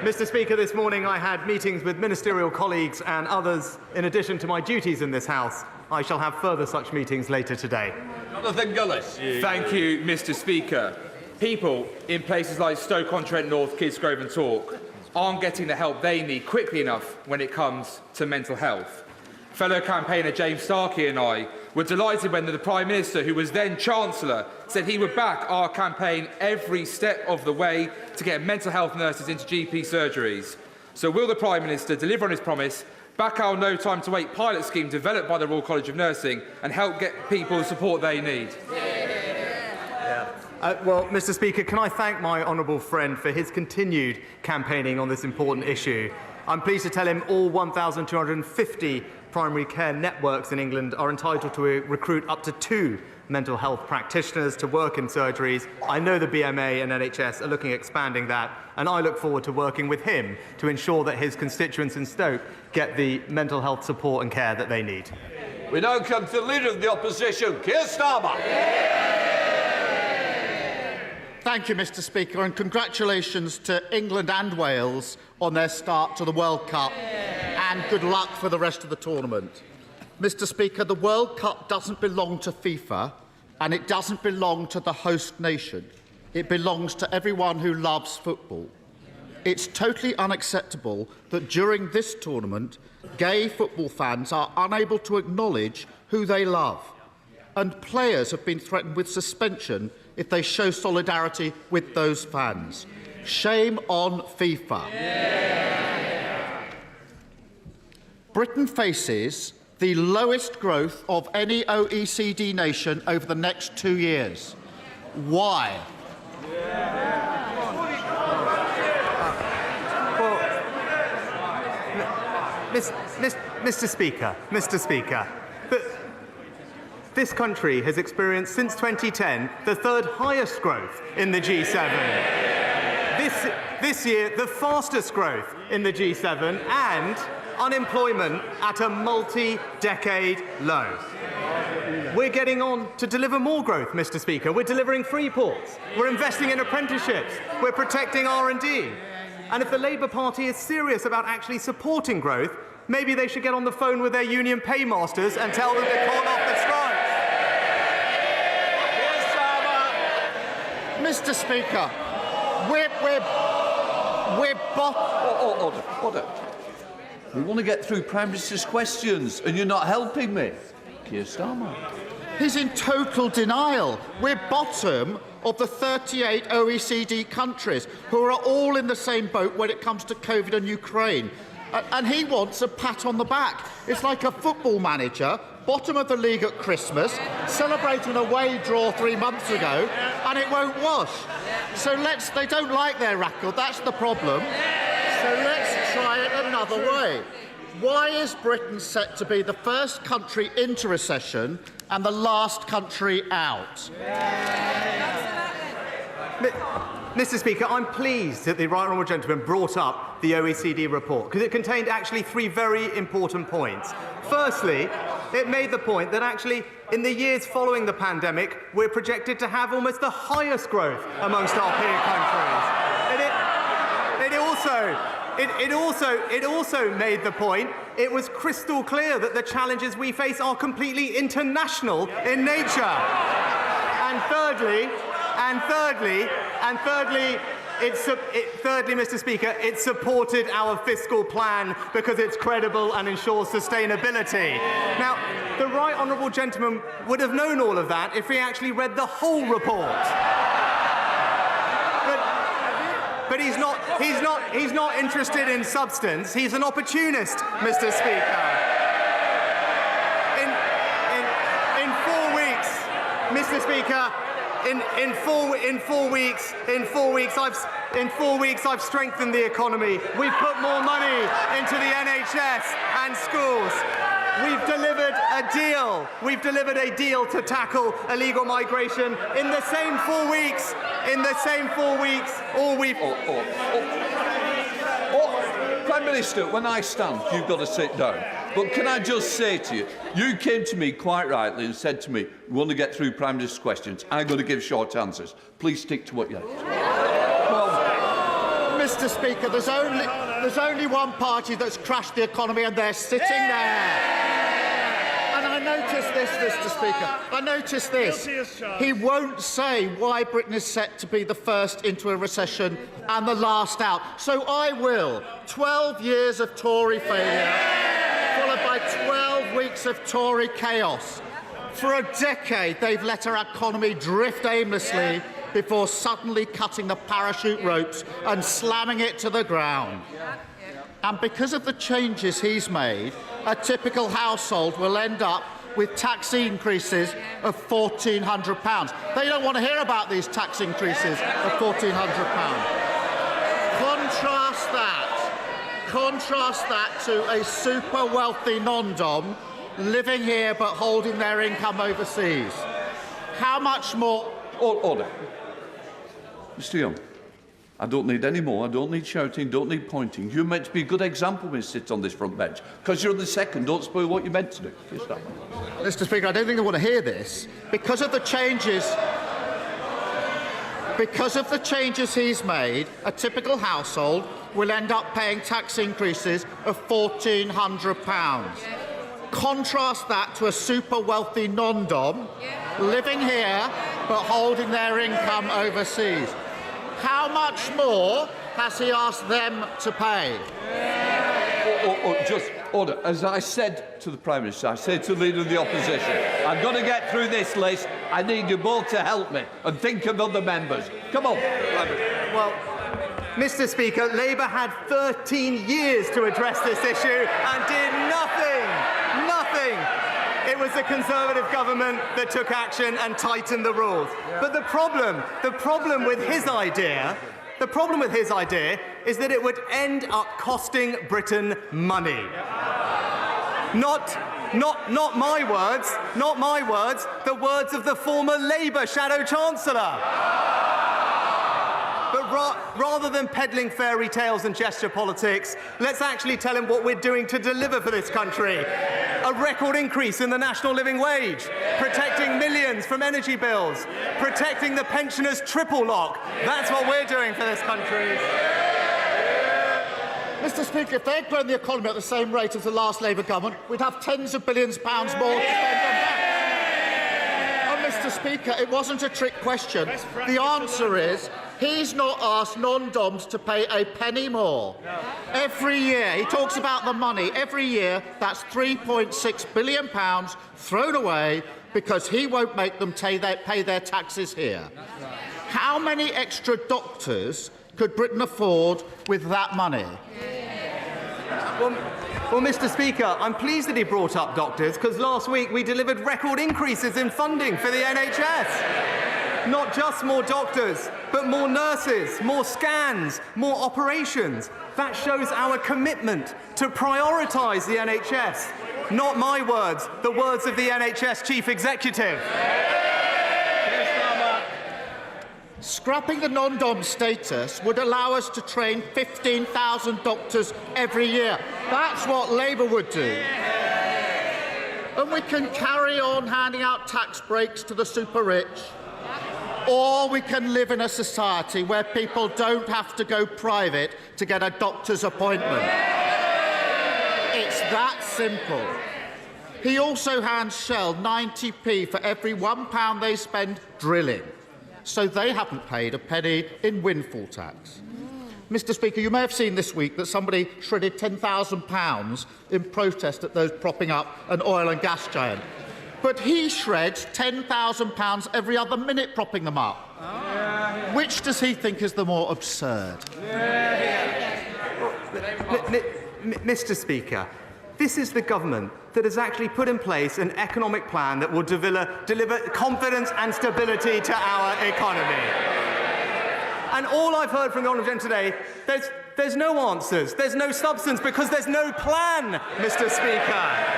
[SPEAKER 13] Mr. Speaker, this morning I had meetings with ministerial colleagues and others in addition to my duties in this House. I shall have further such meetings later today.
[SPEAKER 14] Jonathan Gullis. Thank you, Mr. Speaker. People in places like Stoke-on-Trent North, Kidsgrove and Tork aren't getting the help they need quickly enough when it comes to mental health. Fellow campaigner James Starkey and I were delighted when the Prime Minister, who was then Chancellor, said he would back our campaign every step of the way to get mental health nurses into GP surgeries. So will the Prime Minister deliver on his promise, back our No Time to Wait pilot scheme developed by the Royal College of Nursing and help get people the support they need?
[SPEAKER 13] Well, Mr. Speaker, can I thank my honourable friend for his continued campaigning on this important issue. I'm pleased to tell him all 1,250 primary care networks in England are entitled to recruit up to 2 mental health practitioners to work in surgeries. I know the BMA and NHS are looking at expanding that, and I look forward to working with him to ensure that his constituents in Stoke get the mental health support and care that they need.
[SPEAKER 14] We now come to the Leader of the Opposition, Keir Starmer.
[SPEAKER 15] Thank you, Mr. Speaker, and congratulations to England and Wales on their start to the World Cup, and good luck for the rest of the tournament. Mr. Speaker, the World Cup doesn't belong to FIFA, and it doesn't belong to the host nation. It belongs to everyone who loves football. It's totally unacceptable that during this tournament, gay football fans are unable to acknowledge who they love, and players have been threatened with suspension if they show solidarity with those fans. Shame on FIFA. Britain faces the lowest growth of any OECD nation over the next 2 years. Why?
[SPEAKER 13] Mr. Speaker, this country has experienced since 2010 the 3rd highest growth in the G7. This year, the fastest growth in the G7, and unemployment at a multi-decade low. We're getting on to deliver more growth, Mr. Speaker. We're delivering free ports. We're investing in apprenticeships. We're protecting R&D. And if the Labour Party is serious about actually supporting growth, maybe they should get on the phone with their union paymasters and tell them to call off the strikes.
[SPEAKER 15] Mr. Speaker,
[SPEAKER 16] Order. We want to get through Prime Minister's questions, and you're not helping me. Keir Starmer.
[SPEAKER 15] He's in total denial. We're bottom of the 38 OECD countries who are all in the same boat when it comes to COVID and Ukraine. And he wants a pat on the back. It's like a football manager, bottom of the league at Christmas, celebrating an away draw 3 months ago, and it won't wash. So they don't like their record, that's the problem. So let's try it another way. Why is Britain set to be the first country into recession and the last country out?
[SPEAKER 13] Mr. Speaker, I'm pleased that the right honourable gentleman brought up the OECD report, because it contained actually 3 very important points. Firstly, it made the point that actually in the years following the pandemic, we're projected to have almost the highest growth amongst our peer countries. It also made the point, it was crystal clear that the challenges we face are completely international in nature. And thirdly, Mr. Speaker, it supported our fiscal plan because it's credible and ensures sustainability. Now, the right honourable gentleman would have known all of that if he actually read the whole report. But he's not interested in substance. He's an opportunist, Mr. Speaker. In 4 weeks, Mr. Speaker, in 4 weeks, I've strengthened the economy. We've put more money into the NHS and schools. We've delivered a deal to tackle illegal migration. In the same 4 weeks,
[SPEAKER 16] Prime Minister, when I stand, you've got to sit down. But can I just say to you, you came to me quite rightly and said to me, we want to get through Prime Minister's questions. I'm going to give short answers. Please stick to what you have.
[SPEAKER 15] Well, Mr. Speaker, there's only one party that's crashed the economy, and they're sitting there. And I noticed this, Mr. Speaker. I noticed this. He won't say why Britain is set to be the first into a recession and the last out. So I will. 12 years of Tory failure, followed by 12 weeks of Tory chaos. For a decade, they've let our economy drift aimlessly before suddenly cutting the parachute ropes and slamming it to the ground. And because of the changes he's made, a typical household will end up with tax increases of £1,400. They don't want to hear about these tax increases of £1,400. Contrast that to a super wealthy non-dom living here but holding their income overseas. How much more?
[SPEAKER 16] Order. Mr. Young, I don't need any more. I don't need shouting, don't need pointing. You're meant to be a good example when you sit on this front bench. Because you're the second, don't spoil what you're meant to do.
[SPEAKER 15] Mr. Speaker, I don't think they want to hear this. Because of the changes he's made, a typical household will end up paying tax increases of £1,400. Contrast that to a super wealthy non-dom living here but holding their income overseas. How much more has he asked them to pay?
[SPEAKER 16] Just order. As I said to the Prime Minister, I said to the Leader of the Opposition, I'm going to get through this list. I need you both to help me and think of other members. Come on.
[SPEAKER 13] Well, Mr. Speaker, Labour had 13 years to address this issue and did nothing. Nothing. It was the Conservative government that took action and tightened the rules. But the problem with his idea is that it would end up costing Britain money. Not my words, the words of the former Labour Shadow Chancellor. But rather than peddling fairy tales and gesture politics, let's actually tell him what we're doing to deliver for this country. A record increase in the national living wage, protecting millions from energy bills, protecting the pensioners' triple lock. That's what we're doing for this country.
[SPEAKER 15] Mr. Speaker, if they'd grown the economy at the same rate as the last Labour government, we'd have tens of billions of pounds more to spend on that. Mr. Speaker, it wasn't a trick question. The answer is He's not asked non-doms to pay a penny more. No. Every year, he talks about the money. Every year, that's £3.6 billion thrown away because he won't make them pay their taxes here. Right. How many extra doctors could Britain afford with that money?
[SPEAKER 13] Well, Mr. Speaker, I'm pleased that he brought up doctors, because last week we delivered record increases in funding for the NHS. Not just more doctors, but more nurses, more scans, more operations. That shows our commitment to prioritise the NHS. Not my words, the words of the NHS Chief Executive.
[SPEAKER 15] Scrapping the non-dom status would allow us to train 15,000 doctors every year. That's what Labour would do. And we can carry on handing out tax breaks to the super rich. Or we can live in a society where people don't have to go private to get a doctor's appointment. It's that simple. He also hands Shell 90p for every £1 they spend drilling. So they haven't paid a penny in windfall tax. Mr. Speaker, you may have seen this week that somebody shredded £10,000 in protest at those propping up an oil and gas giant. But he shreds £10,000 every other minute propping them up. Which does he think is the more absurd?
[SPEAKER 13] Mr. Speaker, this is the government that has actually put in place an economic plan that will deliver confidence and stability to our economy. And all I've heard from the Honourable Gentleman today, there's no answers, there's no substance, because there's no plan, Mr. Speaker.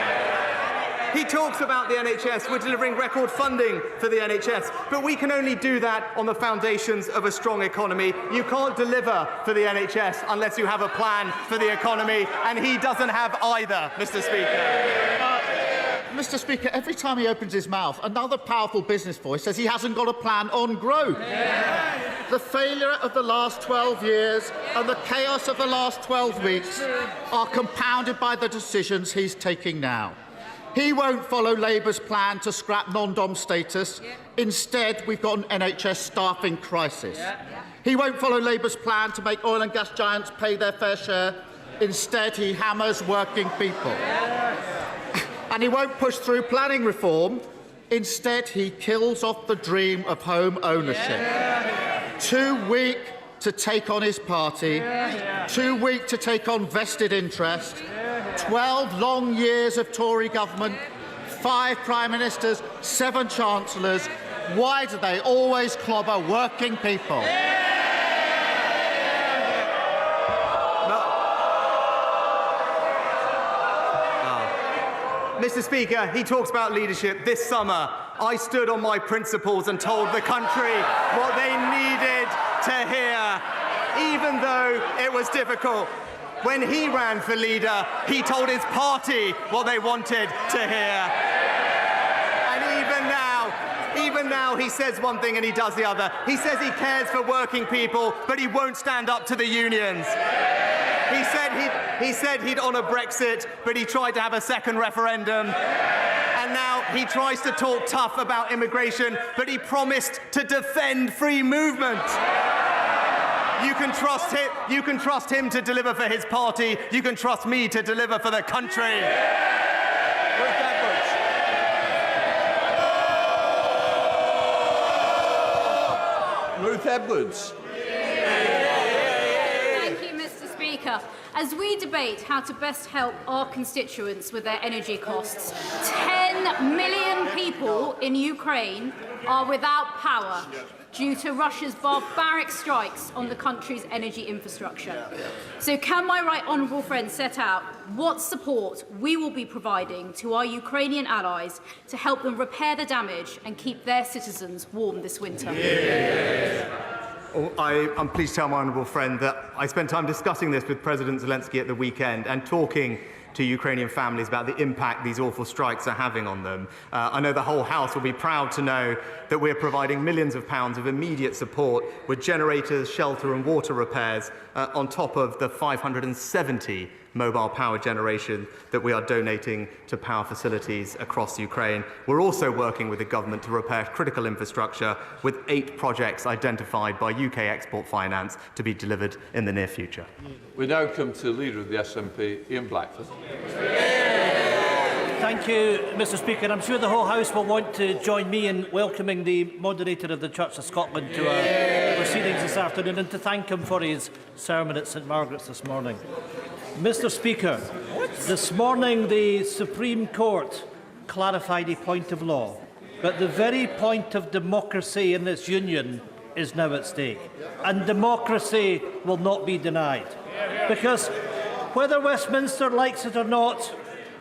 [SPEAKER 13] He talks about the NHS. We're delivering record funding for the NHS, but we can only do that on the foundations of a strong economy. You can't deliver for the NHS unless you have a plan for the economy, and he doesn't have either, Mr. Speaker.
[SPEAKER 15] Mr. Speaker, every time he opens his mouth, another powerful business voice says he hasn't got a plan on growth. The failure of the last 12 years and the chaos of the last 12 weeks are compounded by the decisions he's taking now. He won't follow Labour's plan to scrap non-dom status. Instead, we've got an NHS staffing crisis. He won't follow Labour's plan to make oil and gas giants pay their fair share. Instead, he hammers working people. And he won't push through planning reform. Instead, he kills off the dream of home ownership. Too weak to take on his party, too weak to take on vested interest. 12 long years of Tory government, 5 Prime Ministers, 7 Chancellors. Why do they always clobber working people?
[SPEAKER 13] Mr. Speaker, he talks about leadership. This summer, I stood on my principles and told the country what they needed to hear, even though it was difficult. When he ran for leader, he told his party what they wanted to hear. And even now, he says one thing and he does the other. He says he cares for working people, but he won't stand up to the unions. He said he'd honour Brexit, but he tried to have a second referendum. And now he tries to talk tough about immigration, but he promised to defend free movement. You can trust him to deliver for his party. You can trust me to deliver for the country.
[SPEAKER 16] Ruth Edwards.
[SPEAKER 17] Thank you, Mr. Speaker. As we debate how to best help our constituents with their energy costs, 10 million people in Ukraine are without power due to Russia's barbaric strikes on the country's energy infrastructure. So can my right honourable friend set out what support we will be providing to our Ukrainian allies to help them repair the damage and keep their citizens warm this winter?
[SPEAKER 13] I'm pleased to tell my honourable friend that I spent time discussing this with President Zelensky at the weekend and talking to Ukrainian families about the impact these awful strikes are having on them. I know the whole House will be proud to know that we're providing millions of pounds of immediate support with generators, shelter and water repairs on top of the £570 mobile power generation that we are donating to power facilities across Ukraine. We're also working with the government to repair critical infrastructure, with 8 projects identified by UK Export Finance to be delivered in the near future.
[SPEAKER 16] We now come to the Leader of the SNP, Ian Blackford.
[SPEAKER 18] Thank you, Mr Speaker. I'm sure the whole House will want to join me in welcoming the moderator of the Church of Scotland to our proceedings this afternoon and to thank him for his sermon at St Margaret's this morning. Mr Speaker, this morning the Supreme Court clarified a point of law, but the very point of democracy in this union is now at stake, and democracy will not be denied. Because whether Westminster likes it or not,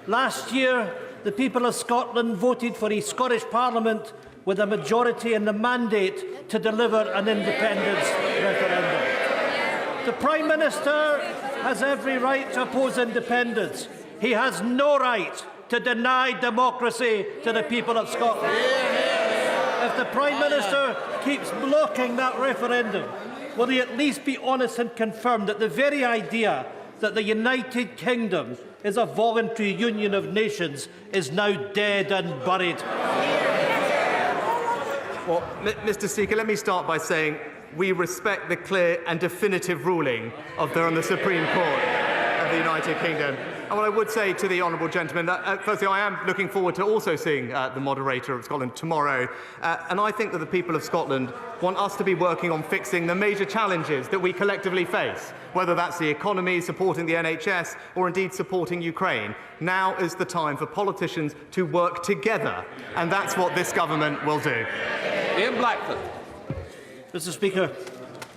[SPEAKER 18] last year, the people of Scotland voted for a Scottish Parliament with a majority and the mandate to deliver an independence referendum. The Prime Minister has every right to oppose independence. He has no right to deny democracy to the people of Scotland. If the Prime Minister keeps blocking that referendum, will he at least be honest and confirm that the very idea that the United Kingdom is a voluntary union of nations is now dead and buried?
[SPEAKER 13] Well, Mr Speaker, let me start by saying we respect the clear and definitive ruling of the Supreme Court of the United Kingdom. And what I would say to the honourable gentleman, that, firstly, I am looking forward to also seeing the moderator of Scotland tomorrow. And I think that the people of Scotland want us to be working on fixing the major challenges that we collectively face, whether that's the economy, supporting the NHS, or indeed supporting Ukraine. Now is the time for politicians to work together, and that's what this government will do.
[SPEAKER 16] Ian Blackford.
[SPEAKER 18] Mr Speaker,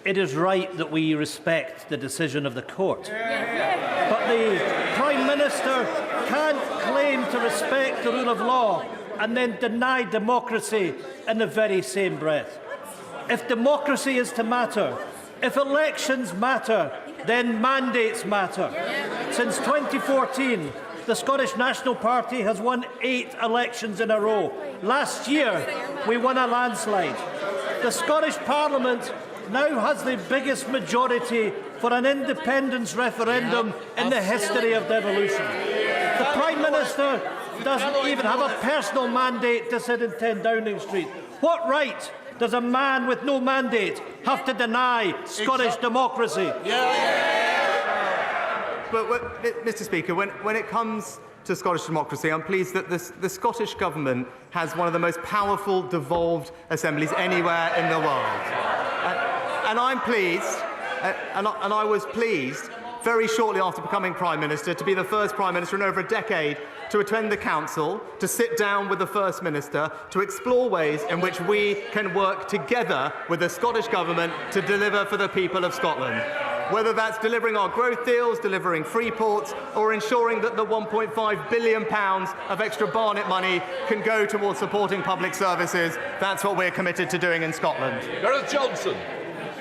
[SPEAKER 18] it is right that we respect the decision of the court. But the Prime Minister can't claim to respect the rule of law and then deny democracy in the very same breath. If democracy is to matter, if elections matter, then mandates matter. Since 2014, the Scottish National Party has won 8 elections in a row. Last year, we won a landslide. The Scottish Parliament now has the biggest majority for an independence referendum in the history of devolution. The Prime Minister doesn't even have a personal mandate to sit in 10 Downing Street. What right does a man with no mandate have to deny Scottish democracy?
[SPEAKER 13] But, Mr Speaker, when it comes to Scottish democracy, I'm pleased that the Scottish Government has one of the most powerful devolved assemblies anywhere in the world. And I'm pleased, and I was pleased, very shortly after becoming Prime Minister, to be the first Prime Minister in over a decade to attend the Council, to sit down with the First Minister, to explore ways in which we can work together with the Scottish Government to deliver for the people of Scotland. Whether that's delivering our growth deals, delivering free ports, or ensuring that the £1.5 billion of extra Barnet money can go towards supporting public services, that's what we're committed to doing in Scotland.
[SPEAKER 16] Gareth Johnson.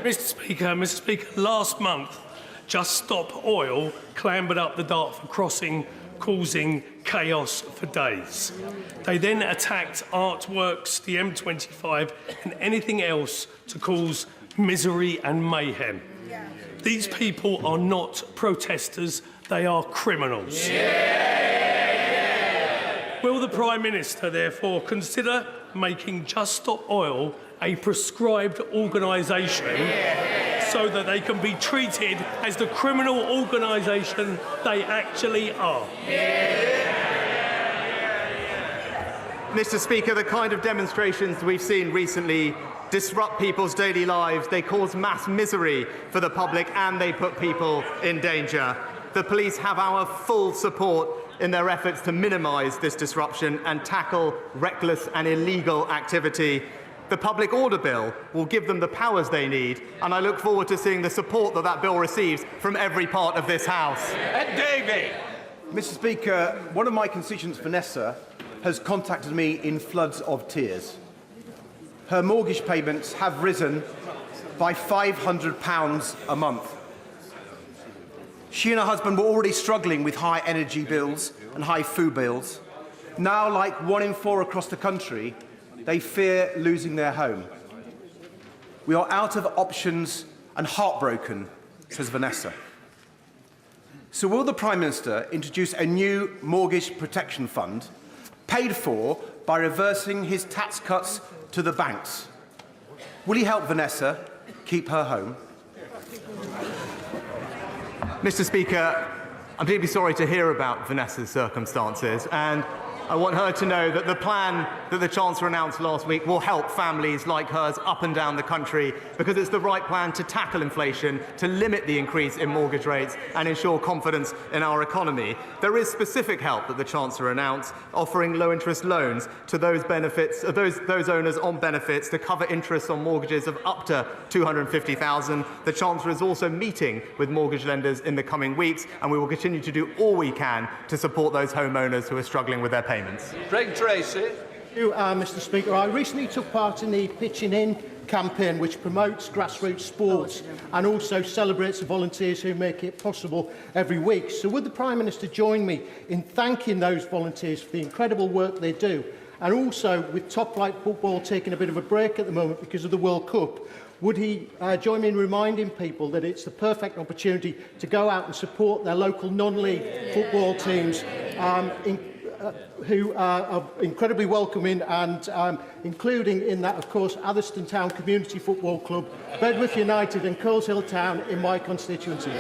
[SPEAKER 19] Mr Speaker, last month, Just Stop Oil clambered up the Dartford crossing, causing chaos for days. They then attacked artworks, the M25, and anything else to cause misery and mayhem. These people are not protesters, they are criminals. Will the Prime Minister therefore consider making Just Stop Oil a prescribed organisation so that they can be treated as the criminal organisation they actually are?
[SPEAKER 13] Mr Speaker, the kind of demonstrations we've seen recently disrupt people's daily lives, they cause mass misery for the public, and they put people in danger. The police have our full support in their efforts to minimise this disruption and tackle reckless and illegal activity. The Public Order Bill will give them the powers they need, and I look forward to seeing the support that that bill receives from every part of this House.
[SPEAKER 16] Ed Davey.
[SPEAKER 20] Mr Speaker, one of my constituents, Vanessa, has contacted me in floods of tears. Her mortgage payments have risen by £500 a month. She and her husband were already struggling with high energy bills and high food bills. Now, like 1 in 4 across the country, they fear losing their home. We are out of options and heartbroken, says Vanessa. So will the Prime Minister introduce a new mortgage protection fund paid for by reversing his tax cuts to the banks? Will he help Vanessa keep her home?
[SPEAKER 13] Mr. Speaker, I'm deeply sorry to hear about Vanessa's circumstances, and I want her to know that the plan that the Chancellor announced last week will help families like hers up and down the country, because it's the right plan to tackle inflation, to limit the increase in mortgage rates and ensure confidence in our economy. There is specific help that the Chancellor announced, offering low-interest loans to those owners on benefits to cover interest on mortgages of up to $250,000. The Chancellor is also meeting with mortgage lenders in the coming weeks, and we will continue to do all we can to support those homeowners who are struggling with their payments.
[SPEAKER 16] Greg Tracy.
[SPEAKER 21] Thank you, Mr. Speaker. I recently took part in the Pitching In campaign, which promotes grassroots sports and also celebrates the volunteers who make it possible every week. So would the Prime Minister join me in thanking those volunteers for the incredible work they do? And also, with top-flight football taking a bit of a break at the moment because of the World Cup, would he join me in reminding people that it's the perfect opportunity to go out and support their local non-league football teams who are incredibly welcoming, and including in that, of course, Atherstone Town Community Football Club, Bedworth United and Coleshill Town in my constituency.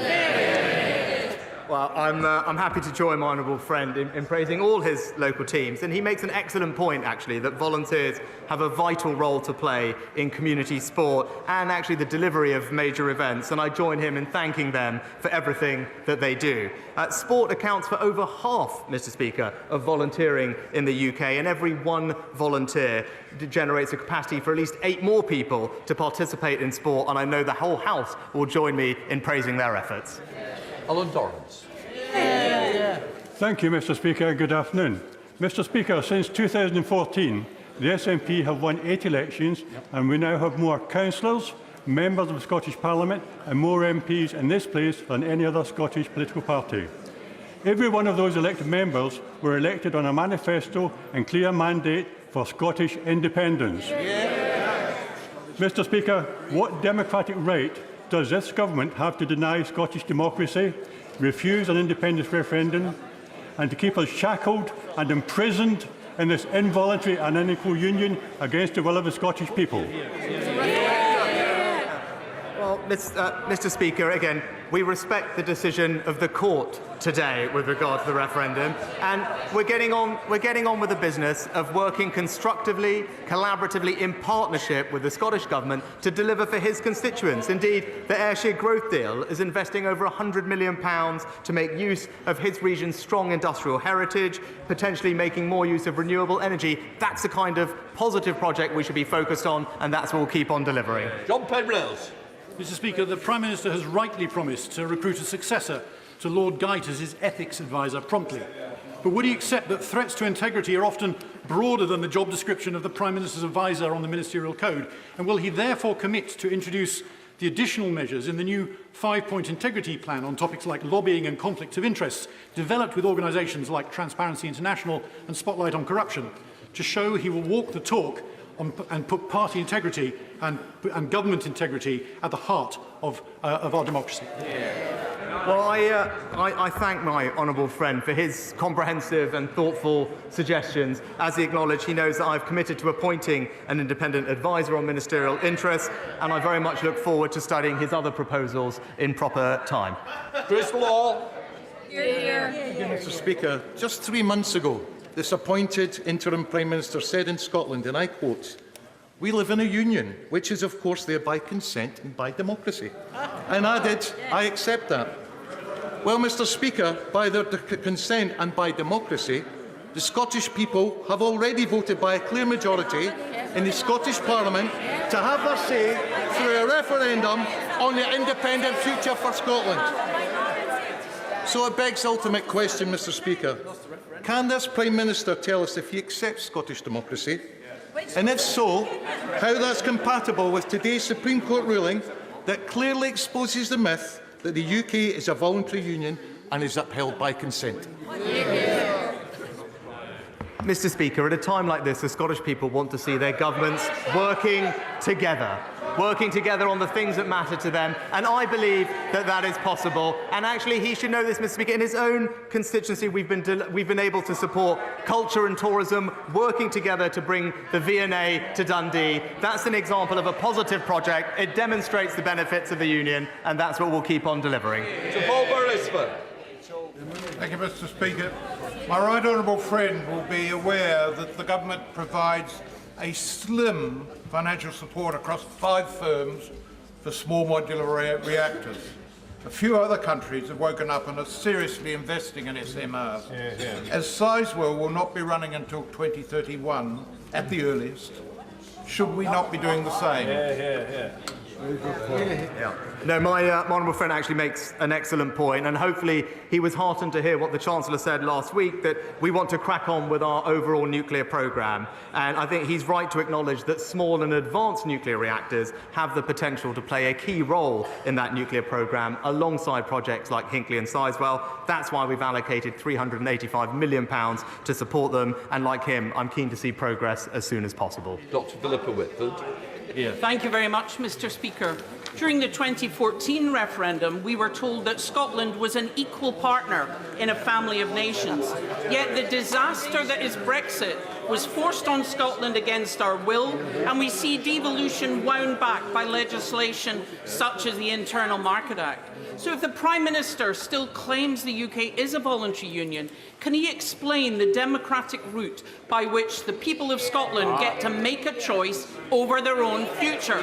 [SPEAKER 13] Well, I'm happy to join my honourable friend in praising all his local teams, and he makes an excellent point, actually, that volunteers have a vital role to play in community sport and actually the delivery of major events, and I join him in thanking them for everything that they do. Sport accounts for over half, Mr. Speaker, of volunteering in the UK, and every one volunteer generates a capacity for at least 8 more people to participate in sport, and I know the whole House will join me in praising their efforts.
[SPEAKER 16] Alan Dorrance.
[SPEAKER 22] Thank you, Mr. Speaker. Good afternoon. Mr. Speaker, since 2014, the SNP have won 8 elections, and we now have more councillors, members of the Scottish Parliament and more MPs in this place than any other Scottish political party. Every one of those elected members were elected on a manifesto and clear mandate for Scottish independence. Mr. Speaker, what democratic right does this government have to deny Scottish democracy, refuse an independence referendum, and to keep us shackled and imprisoned in this involuntary and unequal union against the will of the Scottish people?
[SPEAKER 13] Well, Mr. Speaker, again, we respect the decision of the court today with regard to the referendum, and we're getting on with the business of working constructively, collaboratively, in partnership with the Scottish Government to deliver for his constituents. Indeed, the Ayrshire Growth Deal is investing over £100 million to make use of his region's strong industrial heritage, potentially making more use of renewable energy. That's the kind of positive project we should be focused on, and that's what we'll keep on delivering.
[SPEAKER 16] John Penrose.
[SPEAKER 23] Mr. Speaker, the Prime Minister has rightly promised to recruit a successor to Lord Geit as his ethics advisor promptly. But would he accept that threats to integrity are often broader than the job description of the Prime Minister's advisor on the Ministerial Code? And will he therefore commit to introduce the additional measures in the new 5-point integrity plan on topics like lobbying and conflicts of interest, developed with organisations like Transparency International and Spotlight on Corruption, to show he will walk the talk and put party integrity and government integrity at the heart of our democracy?
[SPEAKER 13] Well, I thank my honourable friend for his comprehensive and thoughtful suggestions. As he acknowledged, he knows that I've committed to appointing an independent advisor on ministerial interests, and I very much look forward to studying his other proposals in proper time.
[SPEAKER 16] Chris Law.
[SPEAKER 24] Mr. Speaker, just 3 months ago, this appointed interim Prime Minister said in Scotland, and I quote, "We live in a union, which is of course there by consent and by democracy." And added, "I accept that." Well, Mr. Speaker, by their consent and by democracy, the Scottish people have already voted by a clear majority in the Scottish Parliament to have their say through a referendum on the independent future for Scotland. So it begs the ultimate question, Mr. Speaker. Can this Prime Minister tell us if he accepts Scottish democracy? And if so, how that's compatible with today's Supreme Court ruling that clearly exposes the myth that the UK is a voluntary union and is upheld by consent?
[SPEAKER 13] Mr. Speaker, at a time like this, the Scottish people want to see their governments working together. working together on the things that matter to them. And I believe that that is possible. And actually, he should know this, Mr. Speaker. In his own constituency, we've been able to support culture and tourism, working together to bring the V&A to Dundee. That's an example of a positive project. It demonstrates the benefits of the union, and that's what we'll keep on delivering.
[SPEAKER 16] To Paul Beresford.
[SPEAKER 2] Thank you, Mr. Speaker. My right honourable friend will be aware that the government provides a slim financial support across 5 firms for small modular reactors. A few other countries have woken up and are seriously investing in SMRs. As Sizewell will not be running until 2031 at the earliest, should we not be doing the same?
[SPEAKER 13] No, my honourable friend actually makes an excellent point, and hopefully he was heartened to hear what the Chancellor said last week, that we want to crack on with our overall nuclear programme. And I think he's right to acknowledge that small and advanced nuclear reactors have the potential to play a key role in that nuclear programme alongside projects like Hinkley and Sizewell. That's why we've allocated £385 million to support them, and like him, I'm keen to see progress as soon as possible.
[SPEAKER 16] Dr. Philippa Whitford.
[SPEAKER 4] Thank you very much, Mr. Speaker. During the 2014 referendum, we were told that Scotland was an equal partner in a family of nations. Yet the disaster that is Brexit was forced on Scotland against our will, and we see devolution wound back by legislation such as the Internal Market Act. So if the Prime Minister still claims the UK is a voluntary union, can he explain the democratic route by which the people of Scotland get to make a choice over their own future?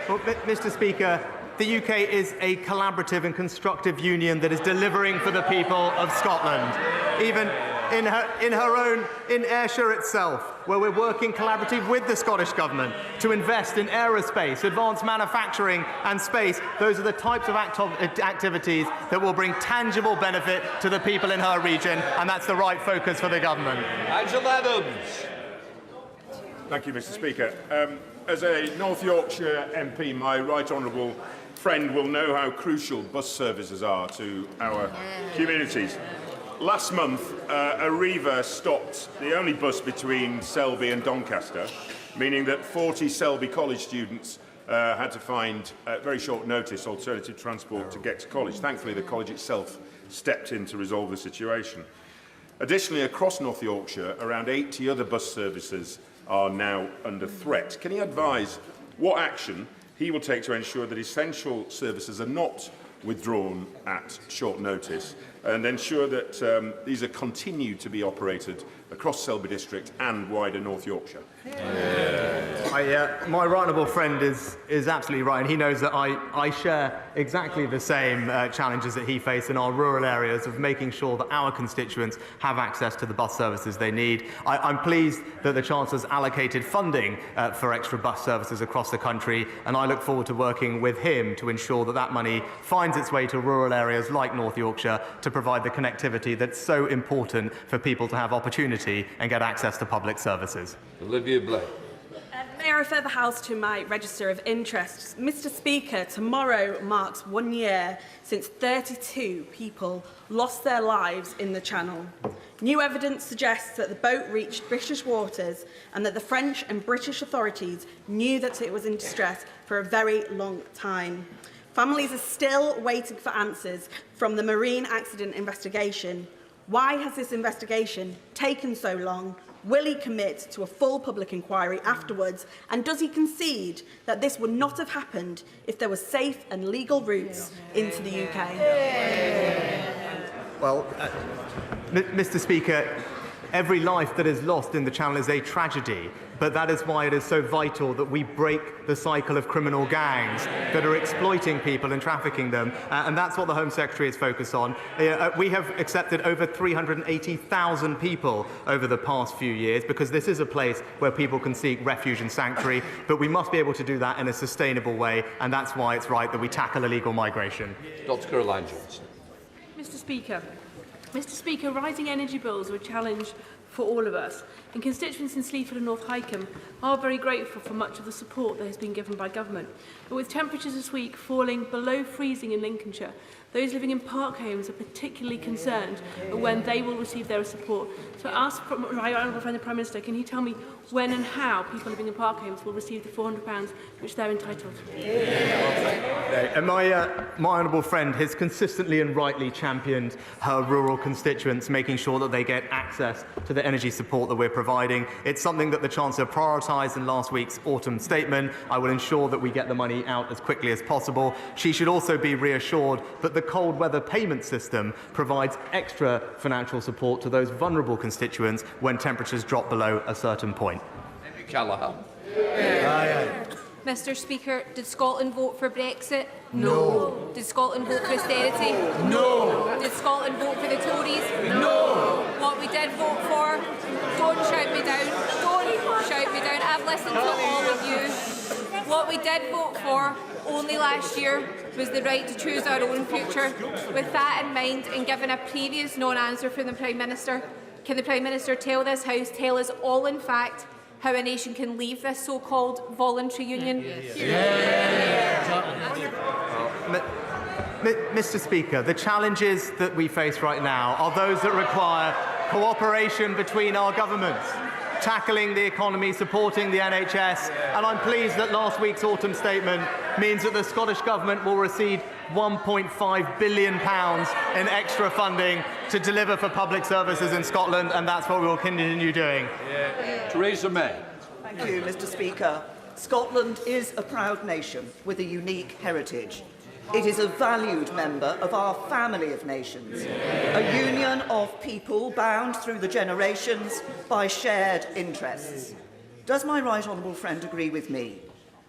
[SPEAKER 13] Well, Mr. Speaker, the UK is a collaborative and constructive union that is delivering for the people of Scotland. Even in Ayrshire itself, where we're working collaboratively with the Scottish Government to invest in aerospace, advanced manufacturing and space. Those are the types of activities that will bring tangible benefit to the people in her region, and that's the right focus for the Government.
[SPEAKER 16] Angela Adams.
[SPEAKER 9] Thank you, Mr. Speaker. As a North Yorkshire MP, my right honourable friend will know how crucial bus services are to our communities. Last month, Arriva stopped the only bus between Selby and Doncaster, meaning that 40 Selby College students had to find, at very short notice, alternative transport to get to college. Thankfully, the college itself stepped in to resolve the situation. Additionally, across North Yorkshire, around 80 other bus services are now under threat. Can he advise what action he will take to ensure that essential services are not withdrawn at short notice, and ensure that these are continued to be operated across Selby District and wider North Yorkshire?
[SPEAKER 13] My right honourable friend is absolutely right, and he knows that I share exactly the same challenges that he faces in our rural areas of making sure that our constituents have access to the bus services they need. I'm pleased that the Chancellor's allocated funding for extra bus services across the country, and I look forward to working with him to ensure that that money finds its way to rural areas like North Yorkshire to provide the connectivity that's so important for people to have opportunity and get access to public services.
[SPEAKER 16] Olivia Blake.
[SPEAKER 10] May I refer the House to my register of interests? Mr. Speaker, tomorrow marks 1 year since 32 people lost their lives in the Channel. New evidence suggests that the boat reached British waters and that the French and British authorities knew that it was in distress for a very long time. Families are still waiting for answers from the Marine Accident Investigation. Why has this investigation taken so long? Will he commit to a full public inquiry afterwards? And does he concede that this would not have happened if there were safe and legal routes into the UK?
[SPEAKER 13] Well, Mr. Speaker, every life that is lost in the Channel is a tragedy, but that is why it is so vital that we break the cycle of criminal gangs that are exploiting people and trafficking them, and that's what the Home Secretary is focused on. We have accepted over 380,000 people over the past few years because this is a place where people can seek refuge and sanctuary, but we must be able to do that in a sustainable way, and that's why it's right that we tackle illegal migration.
[SPEAKER 16] Dr. Caroline Johnson.
[SPEAKER 10] Mr. Speaker, rising energy bills were challenged for all of us. And constituents in Sleaford and North Hykeham are very grateful for much of the support that has been given by government. But with temperatures this week falling below freezing in Lincolnshire, those living in park homes are particularly concerned at when they will receive their support. So I ask my honourable friend the Prime Minister, can he tell me when and how people living in park homes will receive the £400 which they're entitled to?
[SPEAKER 13] And my honourable friend has consistently and rightly championed her rural constituents, making sure that they get access to the energy support that we're providing. It's something that the Chancellor prioritised in last week's autumn statement. I will ensure that we get the money out as quickly as possible. She should also be reassured that the cold weather payment system provides extra financial support to those vulnerable constituents when temperatures drop below a certain point.
[SPEAKER 16] Callaghan.
[SPEAKER 3] Mr. Speaker, did Scotland vote for Brexit?
[SPEAKER 16] No.
[SPEAKER 3] Did Scotland vote for austerity?
[SPEAKER 16] No.
[SPEAKER 3] Did Scotland vote for the Tories?
[SPEAKER 16] No.
[SPEAKER 3] What we did vote for, don't shout me down, don't shout me down, I've listened to all of you. What we did vote for only last year was the right to choose our own future. With that in mind, and given a previous non-answer from the Prime Minister, can the Prime Minister tell this House, tell us all in fact, how a nation can leave this so-called voluntary union?
[SPEAKER 13] Mr. Speaker, the challenges that we face right now are those that require cooperation between our governments, tackling the economy, supporting the NHS, and I'm pleased that last week's autumn statement means that the Scottish Government will receive £1.5 billion in extra funding to deliver for public services in Scotland, and that's what we will continue doing.
[SPEAKER 16] Theresa May.
[SPEAKER 5] Thank you, Mr. Speaker. Scotland is a proud nation with a unique heritage. It is a valued member of our family of nations, a union of people bound through the generations by shared interests. Does my right honourable friend agree with me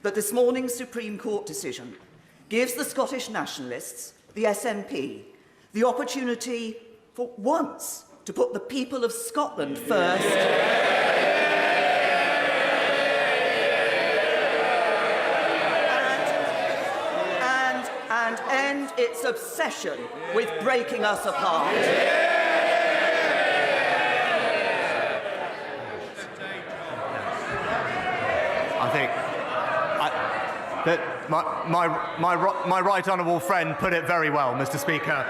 [SPEAKER 5] that this morning's Supreme Court decision gives the Scottish nationalists, the SNP, the opportunity for once to put the people of Scotland first? And end its obsession with breaking us apart.
[SPEAKER 13] I think that my right honourable friend put it very well, Mr. Speaker.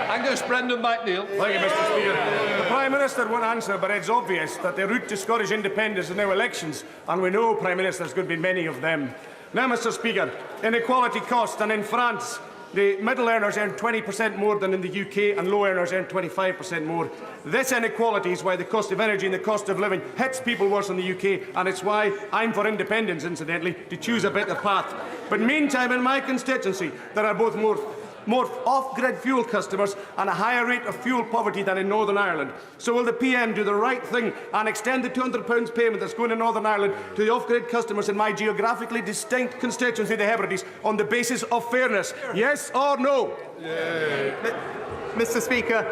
[SPEAKER 16] Angus Brendan MacNeill.
[SPEAKER 11] Thank you, Mr. Speaker. The Prime Minister won't answer, but it's obvious that the route to Scottish independence is now elections, and we know, Prime Minister, there's going to be many of them. Now, Mr. Speaker, inequality cost, and in France, the middle earners earn 20% more than in the UK, and low earners earn 25% more. This inequality is why the cost of energy and the cost of living hits people worse in the UK, and it's why I'm for independence, incidentally, to choose a better path. But meantime, in my constituency, there are both more off-grid fuel customers and a higher rate of fuel poverty than in Northern Ireland. So will the PM do the right thing and extend the £200 payment that's going to Northern Ireland to the off-grid customers in my geographically distinct constituency, the Hebrides, on the basis of fairness? Yes or no?
[SPEAKER 13] Mr. Speaker,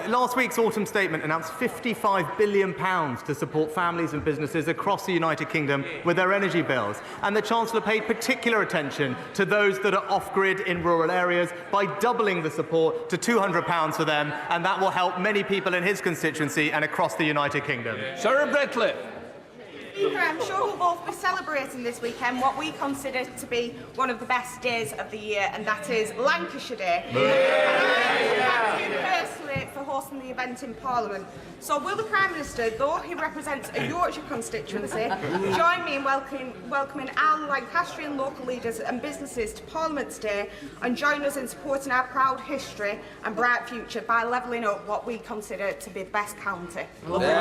[SPEAKER 13] last week's autumn statement announced £55 billion to support families and businesses across the United Kingdom with their energy bills. And the Chancellor paid particular attention to those that are off-grid in rural areas by doubling the support to £200 for them, and that will help many people in his constituency and across the United Kingdom.
[SPEAKER 16] Sarah Brickley.
[SPEAKER 12] Speaker, I'm sure we'll both be celebrating this weekend what we consider to be one of the best days of the year, and that is Lancashire Day. Thank you personally for hosting the event in Parliament. So will the Prime Minister, though he represents a Yorkshire constituency, join me in welcoming our Lancastrian local leaders and businesses to Parliament's Day, and join us in supporting our proud history and bright future by levelling up what we consider to be the best county?
[SPEAKER 13] May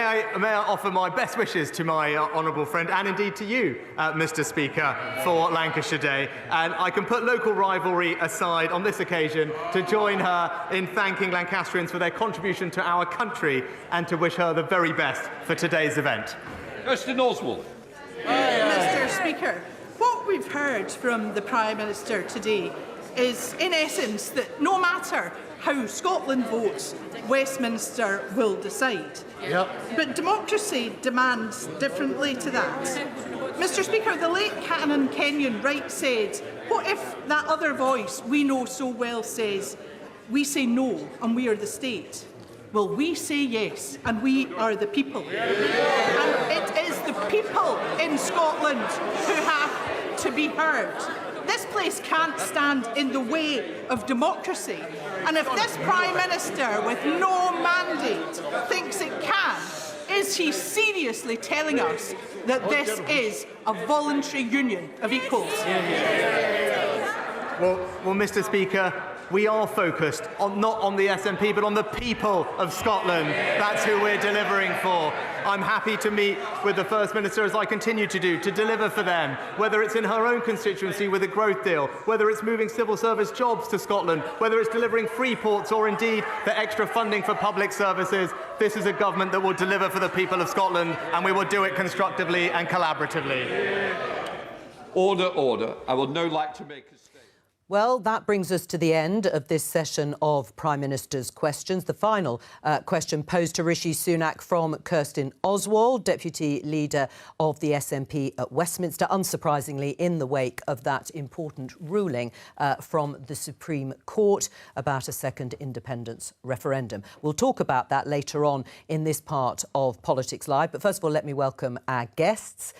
[SPEAKER 13] I offer my best wishes to my honourable friend, and indeed to you, Mr. Speaker, for Lancashire Day. And I can put local rivalry aside on this occasion to join her in thanking Lancastrians for their contribution to our country and to wish her the very best for today's event.
[SPEAKER 16] Kirsten Oswald.
[SPEAKER 25] Mr. Speaker, what we've heard from the Prime Minister today is, in essence, that no matter how Scotland votes, Westminster will decide. But democracy demands differently to that. Mr Speaker, the late Canon Kenyon Wright said, what if that other voice we know so well says, we say no and we are the state? Well, we say yes, and we are the people. And it is the people in Scotland who have to be heard. This place can't stand in the way of democracy. And if this Prime Minister with no mandate thinks it can, is he seriously telling us that this is a voluntary union of equals?
[SPEAKER 13] Well, Mr Speaker, we are focused not on the SNP, but on the people of Scotland. That's who we're delivering for. I'm happy to meet with the First Minister, as I continue to do, to deliver for them, whether it's in her own constituency with a growth deal, whether it's moving civil service jobs to Scotland, whether it's delivering free ports or indeed the extra funding for public services. This is a government that will deliver for the people of Scotland, and we will do it constructively and collaboratively.
[SPEAKER 16] Order, order. I would now like to make a statement.
[SPEAKER 1] Well, that brings us to the end of this session of Prime Minister's Questions. The final question posed to Rishi Sunak from Kirsten Oswald, Deputy Leader of the SNP at Westminster, unsurprisingly in the wake of that important ruling from the Supreme Court about a second independence referendum. We'll talk about that later on in this part of Politics Live. But first of all, let me welcome our guests.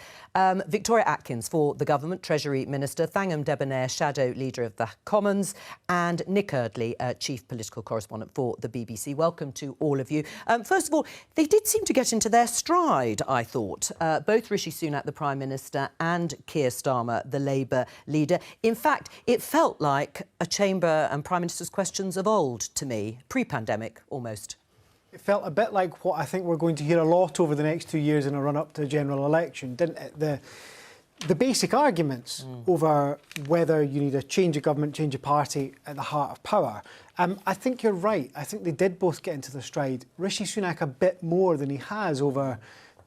[SPEAKER 1] Victoria Atkins for the Government, Treasury Minister, Thangam Debonair, Shadow Leader of the Commons, and Nick Eardley, Chief Political Correspondent for the BBC. Welcome to all of you. First of all, they did seem to get into their stride, I thought. Both Rishi Sunak, the Prime Minister, and Keir Starmer, the Labour leader. In fact, it felt like a Chamber and Prime Minister's Questions of old to me, pre-pandemic almost.
[SPEAKER 6] It felt a bit like what I think we're going to hear a lot over the next 2 years in a run-up to a general election, didn't it? The basic arguments over whether you need a change of government, change of party at the heart of power. I think you're right. I think they did both get into their stride. Rishi Sunak a bit more than he has over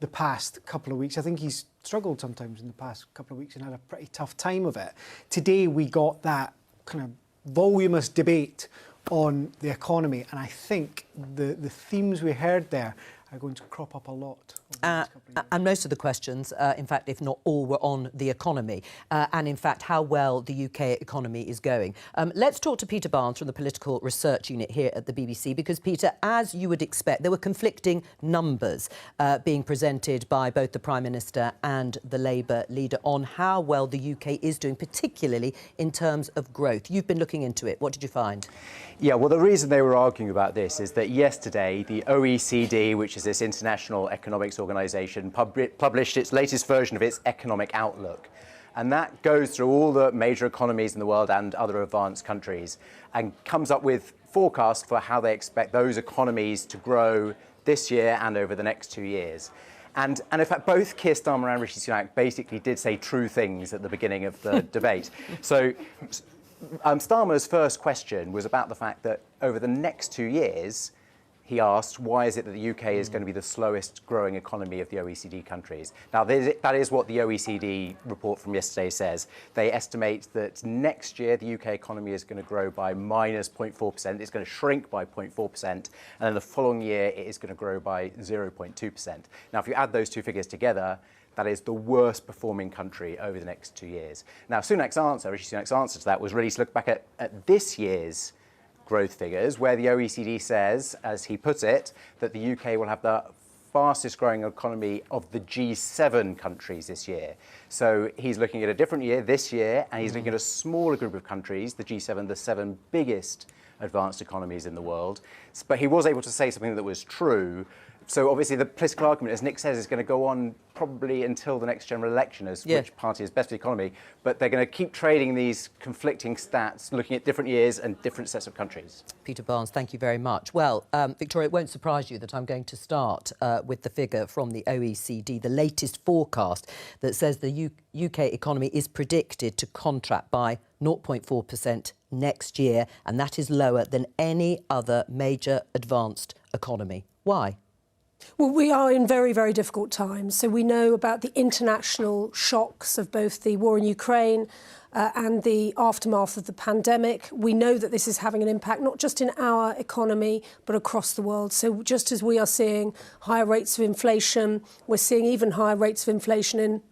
[SPEAKER 6] the past couple of weeks. I think he's struggled sometimes in the past couple of weeks and had a pretty tough time of it. Today we got that kind of voluminous debate on the economy, and I think the themes we heard there are going to crop up a lot.
[SPEAKER 1] And most of the questions, in fact, if not all, were on the economy and, in fact, how well the UK economy is going. Let's talk to Peter Barnes from the Political Research Unit here at the BBC, because, Peter, as you would expect, there were conflicting numbers being presented by both the Prime Minister and the Labour leader on how well the UK is doing, particularly in terms of growth. You've been looking into it. What did you find?
[SPEAKER 7] Yeah, well, the reason they were arguing about this is that yesterday the OECD, which is this international economics organisation, published its latest version of its economic outlook. And that goes through all the major economies in the world and other advanced countries and comes up with forecasts for how they expect those economies to grow this year and over the next 2 years. And in fact, both Keir Starmer and Rishi Sunak basically did say true things at the beginning of the debate. So Starmer's first question was about the fact that over the next 2 years, he asked, why is it that the UK is going to be the slowest growing economy of the OECD countries? Now, that is what the OECD report from yesterday says. They estimate that next year the UK economy is going to grow by minus 0.4%. It's going to shrink by 0.4%. And then the following year, it is going to grow by 0.2%. Now, if you add those two figures together, that is the worst performing country over the next 2 years. Now, Rishi Sunak's answer to that was really to look back at this year's growth figures, where the OECD says, as he puts it, that the UK will have the fastest growing economy of the G7 countries this year. So he's looking at a different year this year, and he's looking at a smaller group of countries, the G7, the 7 biggest advanced economies in the world. But he was able to say something that was true. So obviously the political argument, as Nick says, is going to go on probably until the next general election as which party is best for the economy. But they're going to keep trading these conflicting stats, looking at different years and different sets of countries.
[SPEAKER 1] Peter Barnes, thank you very much. Well, Victoria, it won't surprise you that I'm going to start with the figure from the OECD, the latest forecast that says the UK economy is predicted to contract by 0.4% next year, and that is lower than any other major advanced economy. Why?
[SPEAKER 8] Well, we are in very, very difficult times. So we know about the international shocks of both the war in Ukraine and the aftermath of the pandemic. We know that this is having an impact not just in our economy, but across the world. So just as we are seeing higher rates of inflation, we're seeing even higher rates of inflation in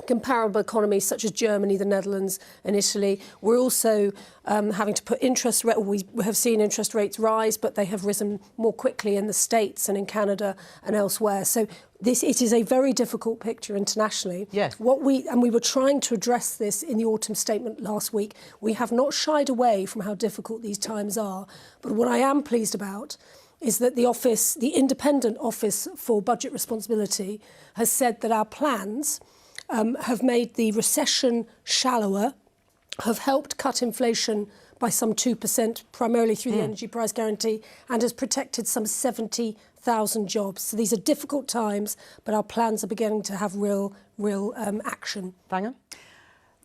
[SPEAKER 8] comparable economies such as Germany, the Netherlands and Italy. We're also having to put interest rate. We have seen interest rates rise, but they have risen more quickly in the States and in Canada and elsewhere. So it is a very difficult picture internationally.
[SPEAKER 1] Yes.
[SPEAKER 8] We were trying to address this in the autumn statement last week. We have not shied away from how difficult these times are. But what I am pleased about is that the Independent Office for Budget Responsibility has said that our plans have made the recession shallower, have helped cut inflation by some 2%, primarily through the energy price guarantee, and has protected some 70,000 jobs. So these are difficult times, but our plans are beginning to have real action.
[SPEAKER 1] Banger?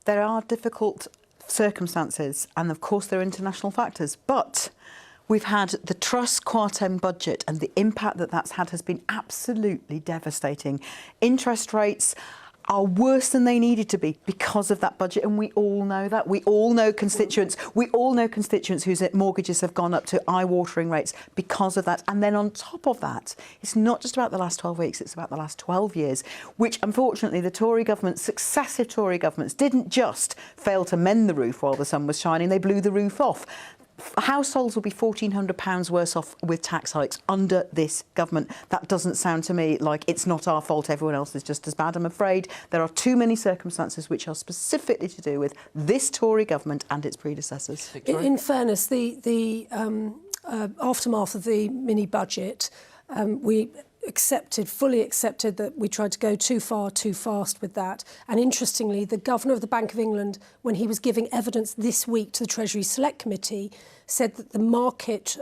[SPEAKER 14] There are difficult circumstances, and of course there are international factors, but we've had the Truss Quartem budget, and the impact that that's had has been absolutely devastating. Interest rates are worse than they needed to be because of that budget, and we all know that. We all know constituents whose mortgages have gone up to eye-watering rates because of that. And then on top of that, it's not just about the last 12 weeks, it's about the last 12 years, which unfortunately the Tory government, successive Tory governments, didn't just fail to mend the roof while the sun was shining, they blew the roof off. Households will be £1,400 worse off with tax hikes under this government. That doesn't sound to me like it's not our fault, everyone else is just as bad. I'm afraid there are too many circumstances which are specifically to do with this Tory government and its predecessors.
[SPEAKER 8] In fairness, the aftermath of the mini-budget, we fully accepted that we tried to go too far, too fast with that. And interestingly, the Governor of the Bank of England, when he was giving evidence this week to the Treasury Select Committee, said that the market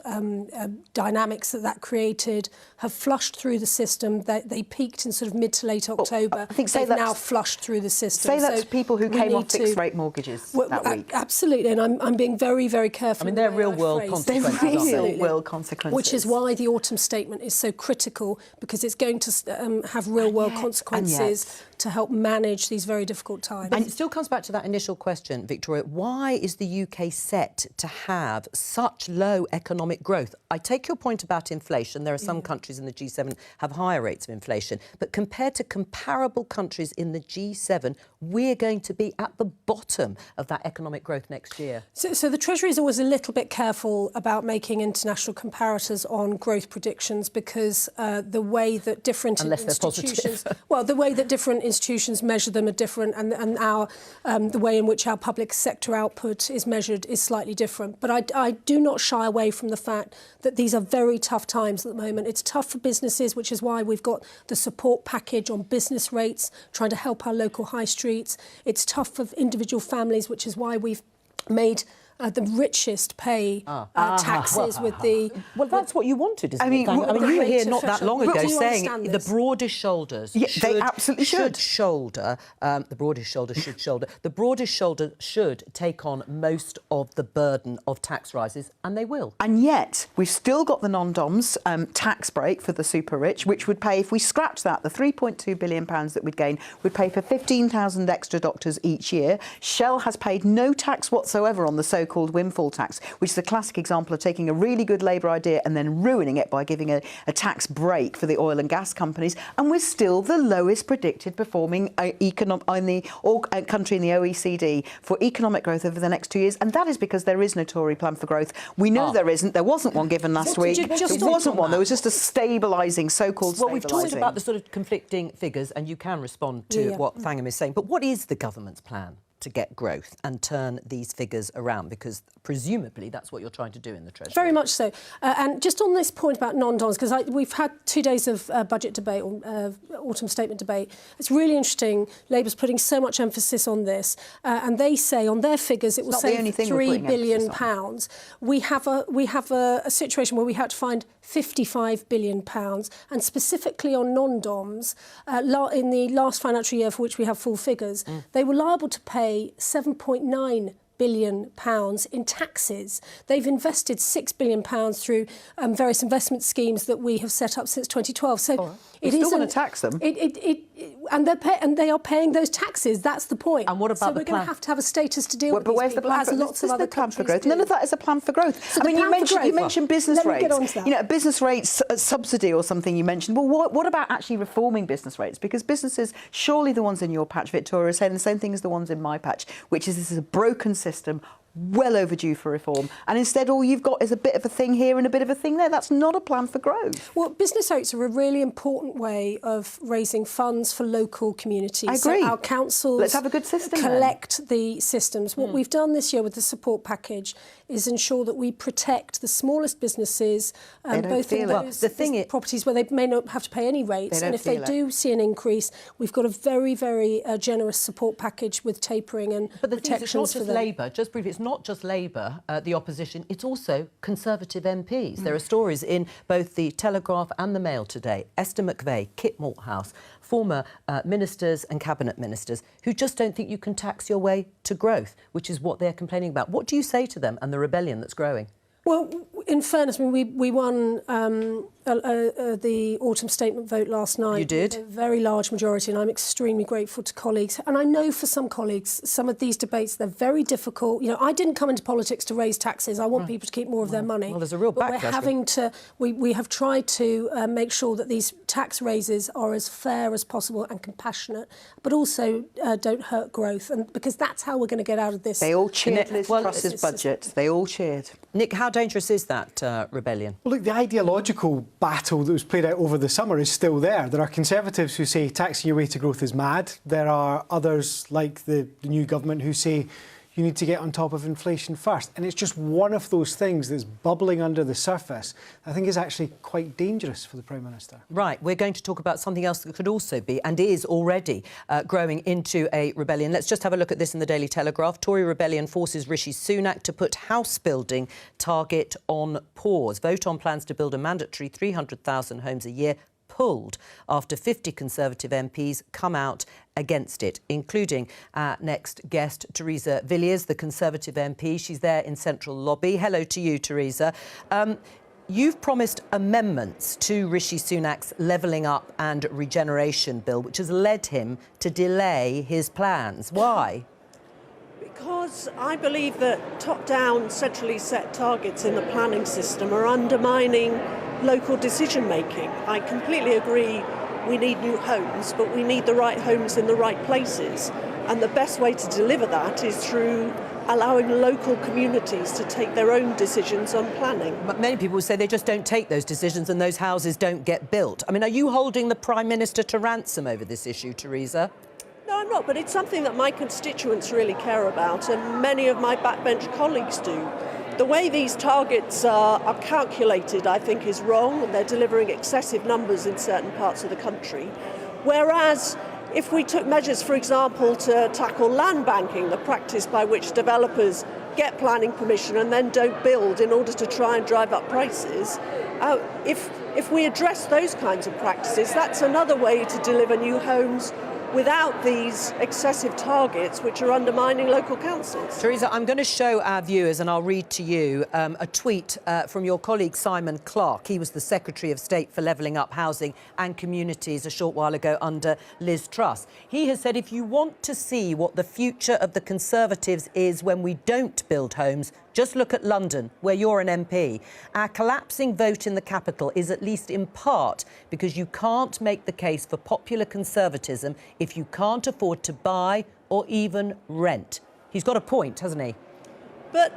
[SPEAKER 8] dynamics that created have flushed through the system. They peaked in sort of mid to late October.
[SPEAKER 14] I think
[SPEAKER 8] they've now flushed through the system.
[SPEAKER 14] Say that to people who came off fixed-rate mortgages that week.
[SPEAKER 8] Absolutely, and I'm being very, very careful.
[SPEAKER 1] I mean, they're real-world consequences.
[SPEAKER 14] They're real-world consequences.
[SPEAKER 8] Which is why the autumn statement is so critical, because it's going to have real-world consequences to help manage these very difficult times.
[SPEAKER 1] And it still comes back to that initial question, Victoria. Why is the UK set to have such low economic growth? I take your point about inflation. There are some countries in the G7 have higher rates of inflation. But compared to comparable countries in the G7, we're going to be at the bottom of that economic growth next year.
[SPEAKER 8] So the Treasury is always a little bit careful about making international comparators on growth predictions, because the way that different institutions... well, the way that different institutions measure them are different, and the way in which our public sector output is measured is slightly different. But I do not shy away from the fact that these are very tough times at the moment. It's tough for businesses, which is why we've got the support package on business rates, trying to help our local high streets. It's tough for individual families, which is why we've made the richest pay taxes with the...
[SPEAKER 1] Well, that's what you wanted, isn't it? I mean, you were here not that long ago saying the broadest shoulders
[SPEAKER 14] they absolutely should
[SPEAKER 1] shoulder. The broadest shoulder should shoulder. The broadest shoulder should take on most of the burden of tax rises, and they will.
[SPEAKER 14] And yet, we've still got the non-DOMs tax break for the super rich, which would pay, if we scratch that, the £3.2 billion that we'd gain would pay for 15,000 extra doctors each year. Shell has paid no tax whatsoever on the so-called windfall tax, which is a classic example of taking a really good Labour idea and then ruining it by giving a tax break for the oil and gas companies. And we're still the lowest predicted performing country in the OECD for economic growth over the next 2 years. And that is because there is no Tory plan for growth. We know there isn't. There wasn't one given last week. There wasn't one. There was just a stabilising, so-called stabilising.
[SPEAKER 1] Well, we've talked about the sort of conflicting figures, and you can respond to what Fangham is saying. But what is the government's plan to get growth and turn these figures around? Because presumably that's what you're trying to do in the Treasury.
[SPEAKER 8] Very much so. And just on this point about non-DOMs, because we've had 2 days of budget debate, or autumn statement debate. It's really interesting. Labour's putting so much emphasis on this. And they say on their figures it will save £3 billion. We have a situation where we had to find £55 billion. And specifically on non-DOMs, in the last financial year for which we have full figures, they were liable to pay £7.9 billion in taxes. They've invested £6 billion through various investment schemes that we have set up since 2012. So
[SPEAKER 14] You still want to tax them.
[SPEAKER 8] And they are paying those taxes. That's the point.
[SPEAKER 1] And what about
[SPEAKER 8] so
[SPEAKER 1] the
[SPEAKER 8] we're going
[SPEAKER 1] plan?
[SPEAKER 8] to have a status to deal with
[SPEAKER 14] But
[SPEAKER 8] these
[SPEAKER 14] where's the
[SPEAKER 8] people,
[SPEAKER 14] plan
[SPEAKER 8] as
[SPEAKER 14] for
[SPEAKER 8] lots of other
[SPEAKER 14] plan for
[SPEAKER 8] countries
[SPEAKER 14] growth?
[SPEAKER 8] do.
[SPEAKER 14] None of that is a plan for growth.
[SPEAKER 8] So
[SPEAKER 14] I mean,
[SPEAKER 8] the plan for
[SPEAKER 14] you
[SPEAKER 8] growth-
[SPEAKER 14] mentioned business
[SPEAKER 8] Let me
[SPEAKER 14] rates.
[SPEAKER 8] get on to that.
[SPEAKER 14] You know, a business rates subsidy or something you mentioned. Well, what about actually reforming business rates? Because businesses, surely the ones in your patch, Victoria, are saying the same thing as the ones in my patch, which is this is a broken system, well overdue for reform. And instead, all you've got is a bit of a thing here and a bit of a thing there. That's not a plan for growth.
[SPEAKER 8] Well, business rates are a really important way of raising funds for local communities.
[SPEAKER 14] I agree.
[SPEAKER 8] So our councils
[SPEAKER 14] Let's have a good system then.
[SPEAKER 8] collect the systems. What we've done this year with the support package is ensure that we protect the smallest businesses,
[SPEAKER 14] They don't
[SPEAKER 8] both in
[SPEAKER 14] feel it.
[SPEAKER 8] those
[SPEAKER 1] The thing is-
[SPEAKER 8] properties where they may not have to pay any rates.
[SPEAKER 14] They
[SPEAKER 8] And
[SPEAKER 14] don't
[SPEAKER 8] if they
[SPEAKER 14] feel it.
[SPEAKER 8] do see an increase, we've got a very, very generous support package with tapering and
[SPEAKER 1] But the thing is, it's not
[SPEAKER 8] protections for
[SPEAKER 1] just
[SPEAKER 8] them.
[SPEAKER 1] Labour. Just briefly, it's not just Labour, the opposition. It's also Conservative MPs. There are stories in both the Telegraph and the Mail today. Esther McVeigh, Kit Malthouse, former ministers and cabinet ministers who just don't think you can tax your way to growth, which is what they're complaining about. What do you say to them and the rebellion that's growing?
[SPEAKER 8] Well, in fairness, I mean, we won the autumn statement vote last night.
[SPEAKER 1] You did?
[SPEAKER 8] With a very large majority, and I'm extremely grateful to colleagues. And I know for some colleagues, some of these debates, they're very difficult. You know, I didn't come into politics to raise taxes. I want people to keep more of their money.
[SPEAKER 1] Well, there's a real
[SPEAKER 8] but
[SPEAKER 1] backlash.
[SPEAKER 8] we're having to, we have tried to make sure that these tax raises are as fair as possible and compassionate, but also don't hurt growth. And because that's how we're going to get out of this.
[SPEAKER 14] They all cheered Liz
[SPEAKER 8] Well,
[SPEAKER 14] Truss's
[SPEAKER 8] it's-
[SPEAKER 14] budget. They all cheered.
[SPEAKER 1] Nick, how dangerous is that rebellion?
[SPEAKER 6] Well, look, the ideological battle that was played out over the summer is still there. There are Conservatives who say taxing your way to growth is mad. There are others, like the new government, who say you need to get on top of inflation first. And it's just one of those things that's bubbling under the surface I think is actually quite dangerous for the Prime Minister.
[SPEAKER 1] Right, we're going to talk about something else that could also be, and is already, growing into a rebellion. Let's just have a look at this in the Daily Telegraph. Tory rebellion forces Rishi Sunak to put house building target on pause. Vote on plans to build a mandatory 300,000 homes a year pulled after 50 Conservative MPs come out against it, including our next guest, Theresa Villiers, the Conservative MP. She's there in Central Lobby. Hello to you, Theresa. You've promised amendments to Rishi Sunak's Levelling Up and Regeneration Bill, which has led him to delay his plans. Why?
[SPEAKER 15] Because I believe that top-down, centrally set targets in the planning system are undermining local decision-making. I completely agree we need new homes, but we need the right homes in the right places. And the best way to deliver that is through allowing local communities to take their own decisions on planning.
[SPEAKER 1] But many people say they just don't take those decisions and those houses don't get built. I mean, are you holding the Prime Minister to ransom over this issue, Theresa?
[SPEAKER 15] No, I'm not, but it's something that my constituents really care about, and many of my backbench colleagues do. The way these targets are calculated, I think, is wrong, and they're delivering excessive numbers in certain parts of the country. Whereas, if we took measures, for example, to tackle land banking, the practice by which developers get planning permission and then don't build in order to try and drive up prices, if we address those kinds of practices, that's another way to deliver new homes without these excessive targets which are undermining local councils.
[SPEAKER 1] Theresa, I'm going to show our viewers, and I'll read to you, a tweet from your colleague Simon Clarke. He was the Secretary of State for Levelling Up Housing and Communities a short while ago under Liz Truss. He has said if you want to see what the future of the Conservatives is when we don't build homes, just look at London, where you're an MP. Our collapsing vote in the capital is at least in part because you can't make the case for popular conservatism if you can't afford to buy or even rent. He's got a point, hasn't he?
[SPEAKER 15] But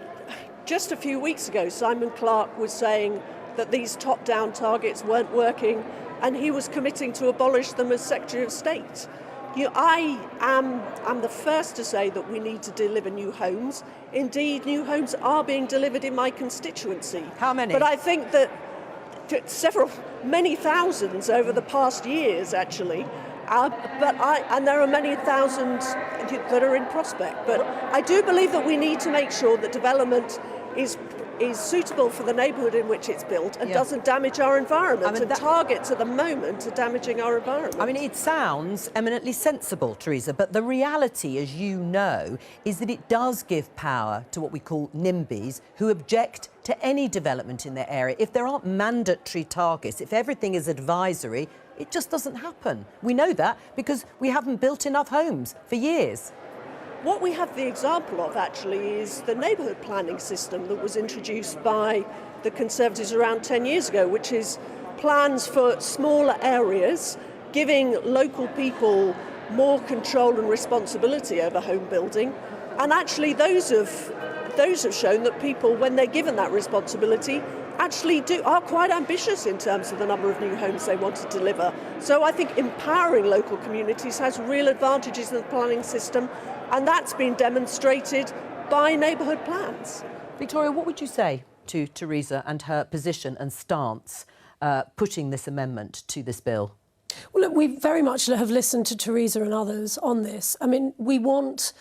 [SPEAKER 15] just a few weeks ago, Simon Clarke was saying that these top-down targets weren't working, and he was committing to abolish them as Secretary of State. I am the first to say that we need to deliver new homes. Indeed, new homes are being delivered in my constituency.
[SPEAKER 1] How many?
[SPEAKER 15] But I think that many thousands over the past years, actually. And there are many thousands that are in prospect. But I do believe that we need to make sure that development is suitable for the neighbourhood in which it's built and doesn't damage our environment. And targets at the moment are damaging our environment.
[SPEAKER 1] I mean, it sounds eminently sensible, Theresa, but the reality, as you know, is that it does give power to what we call NIMBYs, who object to any development in their area. If there aren't mandatory targets, if everything is advisory, it just doesn't happen. We know that because we haven't built enough homes for years.
[SPEAKER 15] What we have the example of, actually, is the neighbourhood planning system that was introduced by the Conservatives around 10 years ago, which is plans for smaller areas, giving local people more control and responsibility over home building. And actually, those have shown that people, when they're given that responsibility, actually are quite ambitious in terms of the number of new homes they want to deliver. So I think empowering local communities has real advantages in the planning system, and that's been demonstrated by neighbourhood plans.
[SPEAKER 1] Victoria, what would you say to Theresa and her position and stance putting this amendment to this bill?
[SPEAKER 8] Well, look, we very much have listened to Theresa and others on this. I mean, we want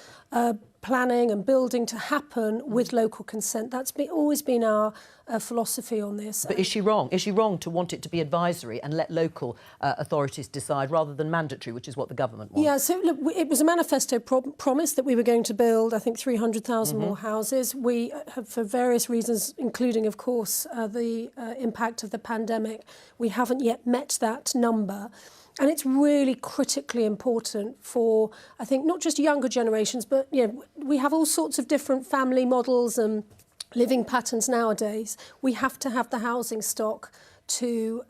[SPEAKER 8] planning and building to happen with local consent. That's always been our philosophy on this.
[SPEAKER 1] But is she wrong? Is she wrong to want it to be advisory and let local authorities decide rather than mandatory, which is what the government wants?
[SPEAKER 8] Yeah, so look, it was a manifesto promise that we were going to build, I think, 300,000 more houses. We have, for various reasons, including, of course, the impact of the pandemic, we haven't yet met that number. And it's really critically important for, I think, not just younger generations, but we have all sorts of different family models and living patterns nowadays. We have to have the housing stock to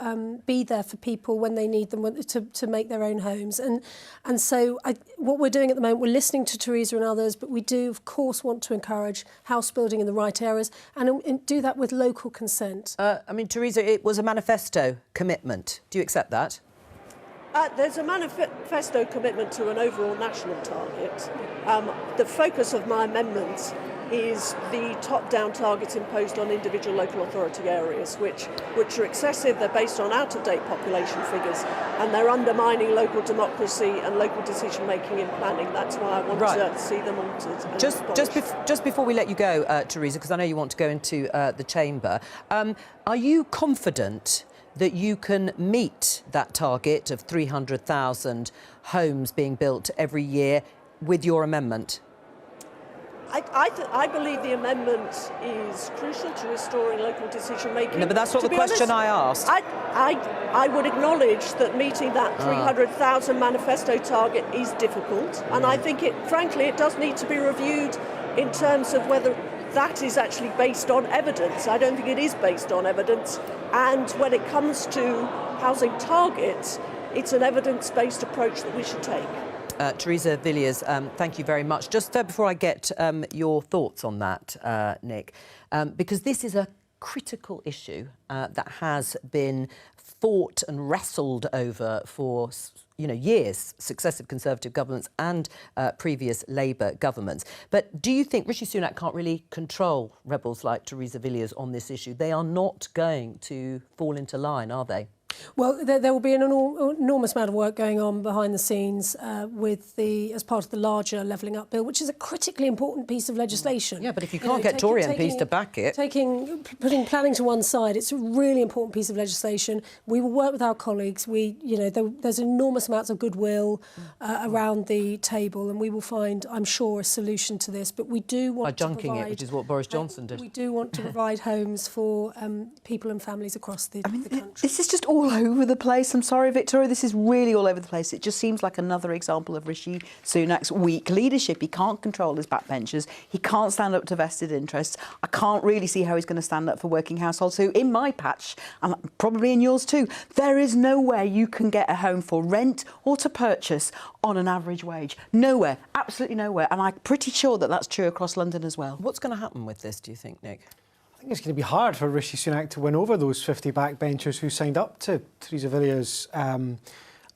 [SPEAKER 8] be there for people when they need them to make their own homes. And so what we're doing at the moment, we're listening to Theresa and others, but we do, of course, want to encourage house building in the right areas and do that with local consent.
[SPEAKER 1] I mean, Theresa, it was a manifesto commitment. Do you accept that?
[SPEAKER 15] There's a manifesto commitment to an overall national target. The focus of my amendment is the top-down targets imposed on individual local authority areas, which are excessive. They're based on out-of-date population figures, and they're undermining local democracy and local decision-making in planning. That's why I want to see them altered.
[SPEAKER 1] Just before we let you go, Theresa, because I know you want to go into the chamber, are you confident that you can meet that target of 300,000 homes being built every year with your amendment?
[SPEAKER 15] I believe the amendment is crucial to restoring local decision-making.
[SPEAKER 1] No, but that's not the question I asked.
[SPEAKER 15] I would acknowledge that meeting that 300,000 manifesto target is difficult, and I think, frankly, it does need to be reviewed in terms of whether that is actually based on evidence. I don't think it is based on evidence. And when it comes to housing targets, it's an evidence-based approach that we should take.
[SPEAKER 1] Theresa Villiers, thank you very much. Just before I get your thoughts on that, Nick, because this is a critical issue that has been fought and wrestled over for years, successive Conservative governments and previous Labour governments. But do you think Rishi Sunak can't really control rebels like Theresa Villiers on this issue? They are not going to fall into line, are they?
[SPEAKER 8] Well, there will be an enormous amount of work going on behind the scenes as part of the larger Levelling Up Bill, which is a critically important piece of legislation.
[SPEAKER 1] Yeah, but if you can't get Tory MPs to back it...
[SPEAKER 8] Putting planning to one side, it's a really important piece of legislation. We will work with our colleagues. There's enormous amounts of goodwill around the table, and we will find, I'm sure, a solution to this. But we do want to provide...
[SPEAKER 1] junking it, which is what Boris Johnson did.
[SPEAKER 8] We do want to provide homes for people and families across the country.
[SPEAKER 14] This is just all over the place. I'm sorry, Victoria, this is really all over the place. It just seems like another example of Rishi Sunak's weak leadership. He can't control his backbenchers. He can't stand up to vested interests. I can't really see how he's going to stand up for working households who, in my patch, and probably in yours too, there is nowhere you can get a home for rent or to purchase on an average wage. Nowhere. Absolutely nowhere. And I'm pretty sure that that's true across London as well.
[SPEAKER 1] What's going to happen with this, do you think, Nick?
[SPEAKER 6] I think it's going to be hard for Rishi Sunak to win over those 50 backbenchers who signed up to Theresa Villiers'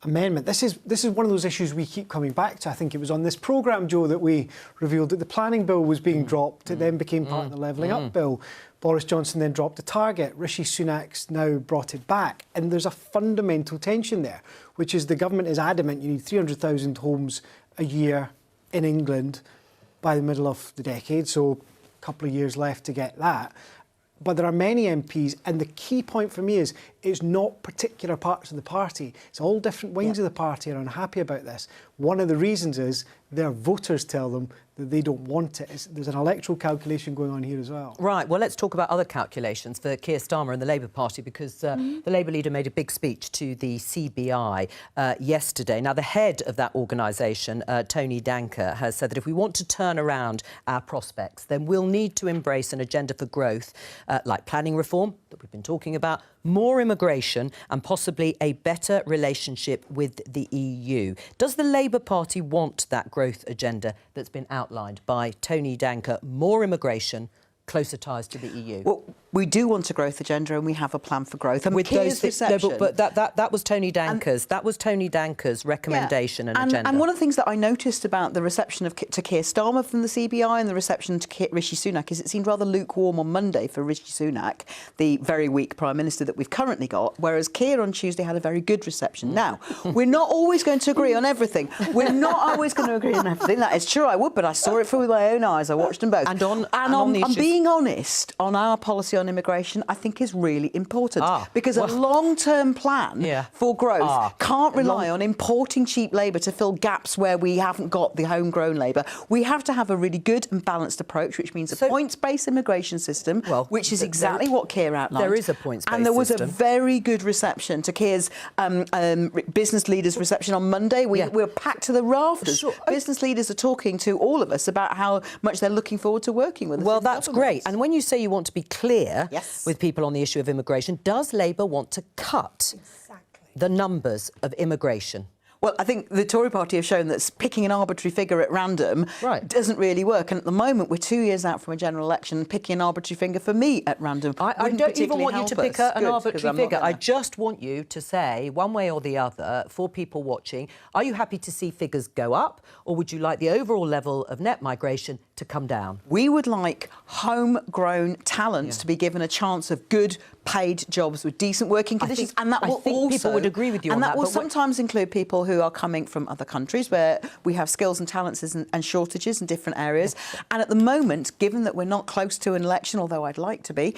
[SPEAKER 6] amendment. This is one of those issues we keep coming back to. I think it was on this programme, Joe, that we revealed that the planning bill was being dropped. It then became part of the Levelling Up bill. Boris Johnson then dropped the target. Rishi Sunak's now brought it back. And there's a fundamental tension there, which is the government is adamant you need 300,000 homes a year in England by the middle of the decade, so couple of years left to get that. But there are many MPs, and the key point for me is it's not particular parts of the party. It's all different wings of the party are unhappy about this. One of the reasons is their voters tell them that they don't want it. There's an electoral calculation going on here as well.
[SPEAKER 1] Right, well, let's talk about other calculations for Keir Starmer and the Labour Party, because the Labour leader made a big speech to the CBI yesterday. Now, the head of that organisation, Tony Danker, has said that if we want to turn around our prospects, then we'll need to embrace an agenda for growth, like planning reform that we've been talking about, more immigration and possibly a better relationship with the EU. Does the Labour Party want that growth agenda that's been outlined by Tony Danker, more immigration, closer ties to the EU?
[SPEAKER 14] Well, we do want a growth agenda, and we have a plan for growth. And
[SPEAKER 1] with
[SPEAKER 14] Keir's reception,
[SPEAKER 1] no, but that was Tony Danker's. That was Tony Danker's recommendation and agenda.
[SPEAKER 14] And one of the things that I noticed about the reception to Keir Starmer from the CBI and the reception to Rishi Sunak is it seemed rather lukewarm on Monday for Rishi Sunak, the very weak Prime Minister that we've currently got, whereas Keir on Tuesday had a very good reception. Now, we're not always going to agree on everything. We're not always going to agree on everything. That is true, I would, but I saw it with my own eyes. I watched them both. And being honest on our policy on immigration, I think is really important because a long-term plan for growth can't rely on importing cheap labour to fill gaps where we haven't got the homegrown labour. We have to have a really good and balanced approach, which means a points-based immigration system, which is exactly what Keir outlined.
[SPEAKER 1] There is a points-based system.
[SPEAKER 14] And there was a very good reception to Keir's business leaders' reception on Monday. We were packed to the rafters. Business leaders are talking to all of us about how much they're looking forward to working with us.
[SPEAKER 1] Well, that's great. And when you say you want to be clear with people on the issue of immigration, does Labour want to cut the numbers of immigration?
[SPEAKER 14] Well, I think the Tory party have shown that picking an arbitrary figure at random doesn't really work. And at the moment, we're 2 years out from a general election. Picking an arbitrary figure for me at random
[SPEAKER 1] I don't even want you to pick an arbitrary figure. I just want you to say, one way or the other, for people watching, are you happy to see figures go up, or would you like the overall level of net migration to come down?
[SPEAKER 14] We would like homegrown talents to be given a chance of good paid jobs with decent working conditions, and that will also
[SPEAKER 1] people would agree with you on that.
[SPEAKER 14] And that will sometimes include people who are coming from other countries where we have skills and talents and shortages in different areas. And at the moment, given that we're not close to an election, although I'd like to be,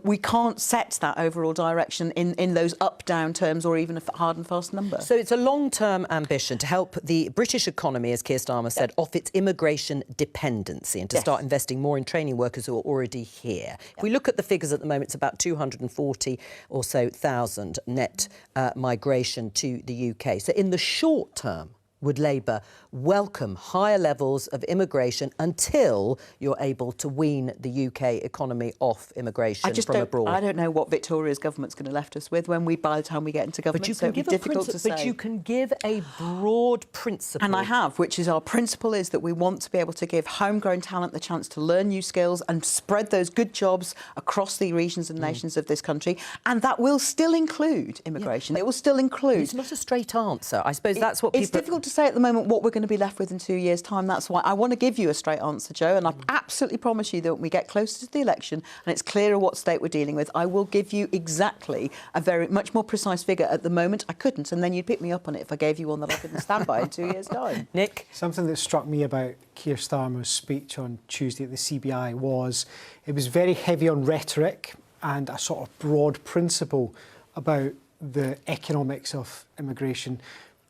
[SPEAKER 14] we can't set that overall direction in those up-down terms or even a hard and fast number.
[SPEAKER 1] So it's a long-term ambition to help the British economy, as Keir Starmer said, off its immigration dependency and to start investing more in training workers who are already here. If we look at the figures at the moment, it's about 240 or so thousand net migration to the UK. So in the short term, would Labour welcome higher levels of immigration until you're able to wean the UK economy off immigration from abroad?
[SPEAKER 14] I don't know what Victoria's government's going to left us with by the time we get into government.
[SPEAKER 1] But you can give difficult to say. But you can give a broad principle.
[SPEAKER 14] And I have, which is our principle is that we want to be able to give homegrown talent the chance to learn new skills and spread those good jobs across the regions and nations of this country. And that will still include immigration. It will still include.
[SPEAKER 1] It's not a straight answer. I suppose that's what people.
[SPEAKER 14] It's difficult to say at the moment what we're going to be left with in 2 years' time. That's why I want to give you a straight answer, Joe, and I absolutely promise you that when we get closer to the election and it's clearer what state we're dealing with, I will give you exactly a much more precise figure. At the moment, I couldn't, and then you'd pick me up on it if I gave you one that I couldn't stand by in 2 years' time.
[SPEAKER 1] Nick?
[SPEAKER 6] Something that struck me about Keir Starmer's speech on Tuesday at the CBI was it was very heavy on rhetoric and a sort of broad principle about the economics of immigration.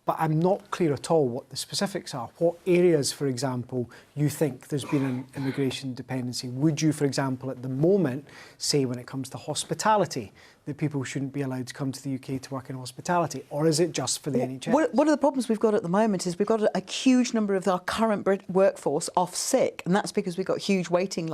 [SPEAKER 6] But I'm not clear at all what the specifics are. What areas, for example, you think there's been an immigration dependency? Would you, for example, at the moment, say when it comes to hospitality, that people shouldn't be allowed to come to the UK to work in hospitality? Or is it just for the NHS?
[SPEAKER 14] One of the problems we've got at the moment is we've got a huge number of our current workforce off sick, and that's because we've got huge waiting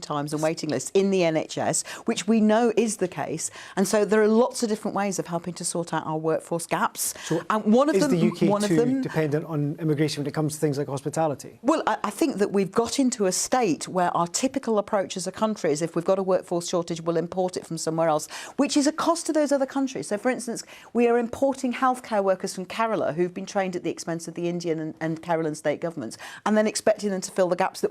[SPEAKER 14] times and waiting lists in the NHS, which we know is the case. And so there are lots of different ways of helping to sort out our workforce gaps.
[SPEAKER 6] So
[SPEAKER 14] and one of
[SPEAKER 6] is
[SPEAKER 14] them,
[SPEAKER 6] the UK
[SPEAKER 14] one
[SPEAKER 6] too
[SPEAKER 14] of them,
[SPEAKER 6] dependent on immigration when it comes to things like hospitality?
[SPEAKER 14] Well, I think that we've got into a state where our typical approach as a country is if we've got a workforce shortage, we'll import it from somewhere else, which is a cost to those other countries. So, for instance, we are importing healthcare workers from Kerala who've been trained at the expense of the Indian and Kerala state governments, and then expecting them to fill the gaps that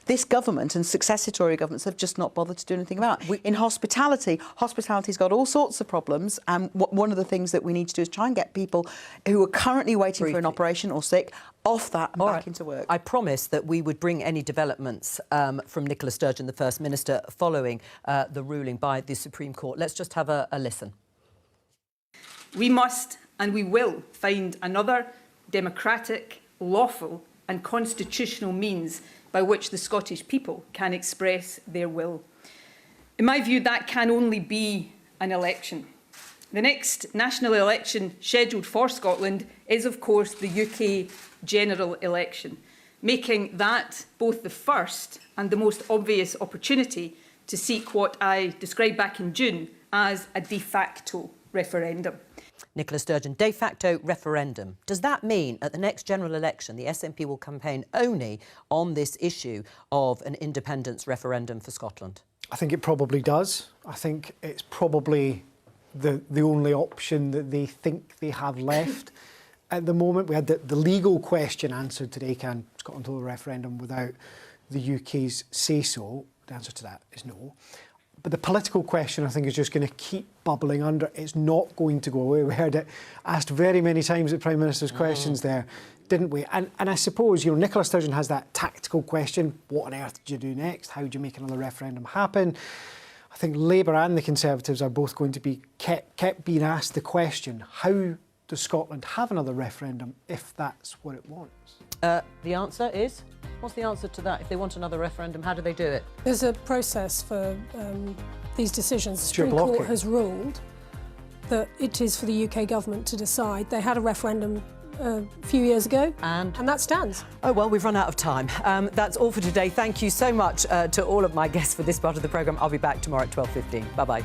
[SPEAKER 14] this government and successive Tory governments have just not bothered to do anything about. In hospitality's got all sorts of problems, and one of the things that we need to do is try and get people who are currently waiting for an operation or sick, off that and back into work.
[SPEAKER 1] I promised that we would bring any developments from Nicola Sturgeon, the First Minister, following the ruling by the Supreme Court. Let's just have a listen.
[SPEAKER 17] We must and we will find another democratic, lawful and constitutional means by which the Scottish people can express their will. In my view, that can only be an election. The next national election scheduled for Scotland is, of course, the UK general election, making that both the first and the most obvious opportunity to seek what I described back in June as a de facto referendum.
[SPEAKER 1] Nicola Sturgeon, de facto referendum. Does that mean at the next general election the SNP will campaign only on this issue of an independence referendum for Scotland?
[SPEAKER 6] I think it probably does. I think it's probably the only option that they think they have left at the moment. We had the legal question answered today: can Scotland hold a referendum without the UK's say-so? The answer to that is no. But the political question, I think, is just going to keep bubbling under. It's not going to go away. We heard it asked very many times at Prime Minister's questions there, didn't we? And I suppose, you know, Nicola Sturgeon has that tactical question: what on earth do you do next? How do you make another referendum happen? I think Labour and the Conservatives are both going to be kept being asked the question: how does Scotland have another referendum if that's what it wants?
[SPEAKER 1] The answer is? What's the answer to that? If they want another referendum, how do they do it?
[SPEAKER 8] There's a process for these decisions. The
[SPEAKER 6] Stuart
[SPEAKER 8] Supreme Court
[SPEAKER 6] Blockett
[SPEAKER 8] has ruled that it is for the UK government to decide. They had a referendum a few years ago, and that stands.
[SPEAKER 1] Oh, well, we've run out of time. That's all for today. Thank you so much to all of my guests for this part of the programme. I'll be back tomorrow at 12:15. Bye-bye.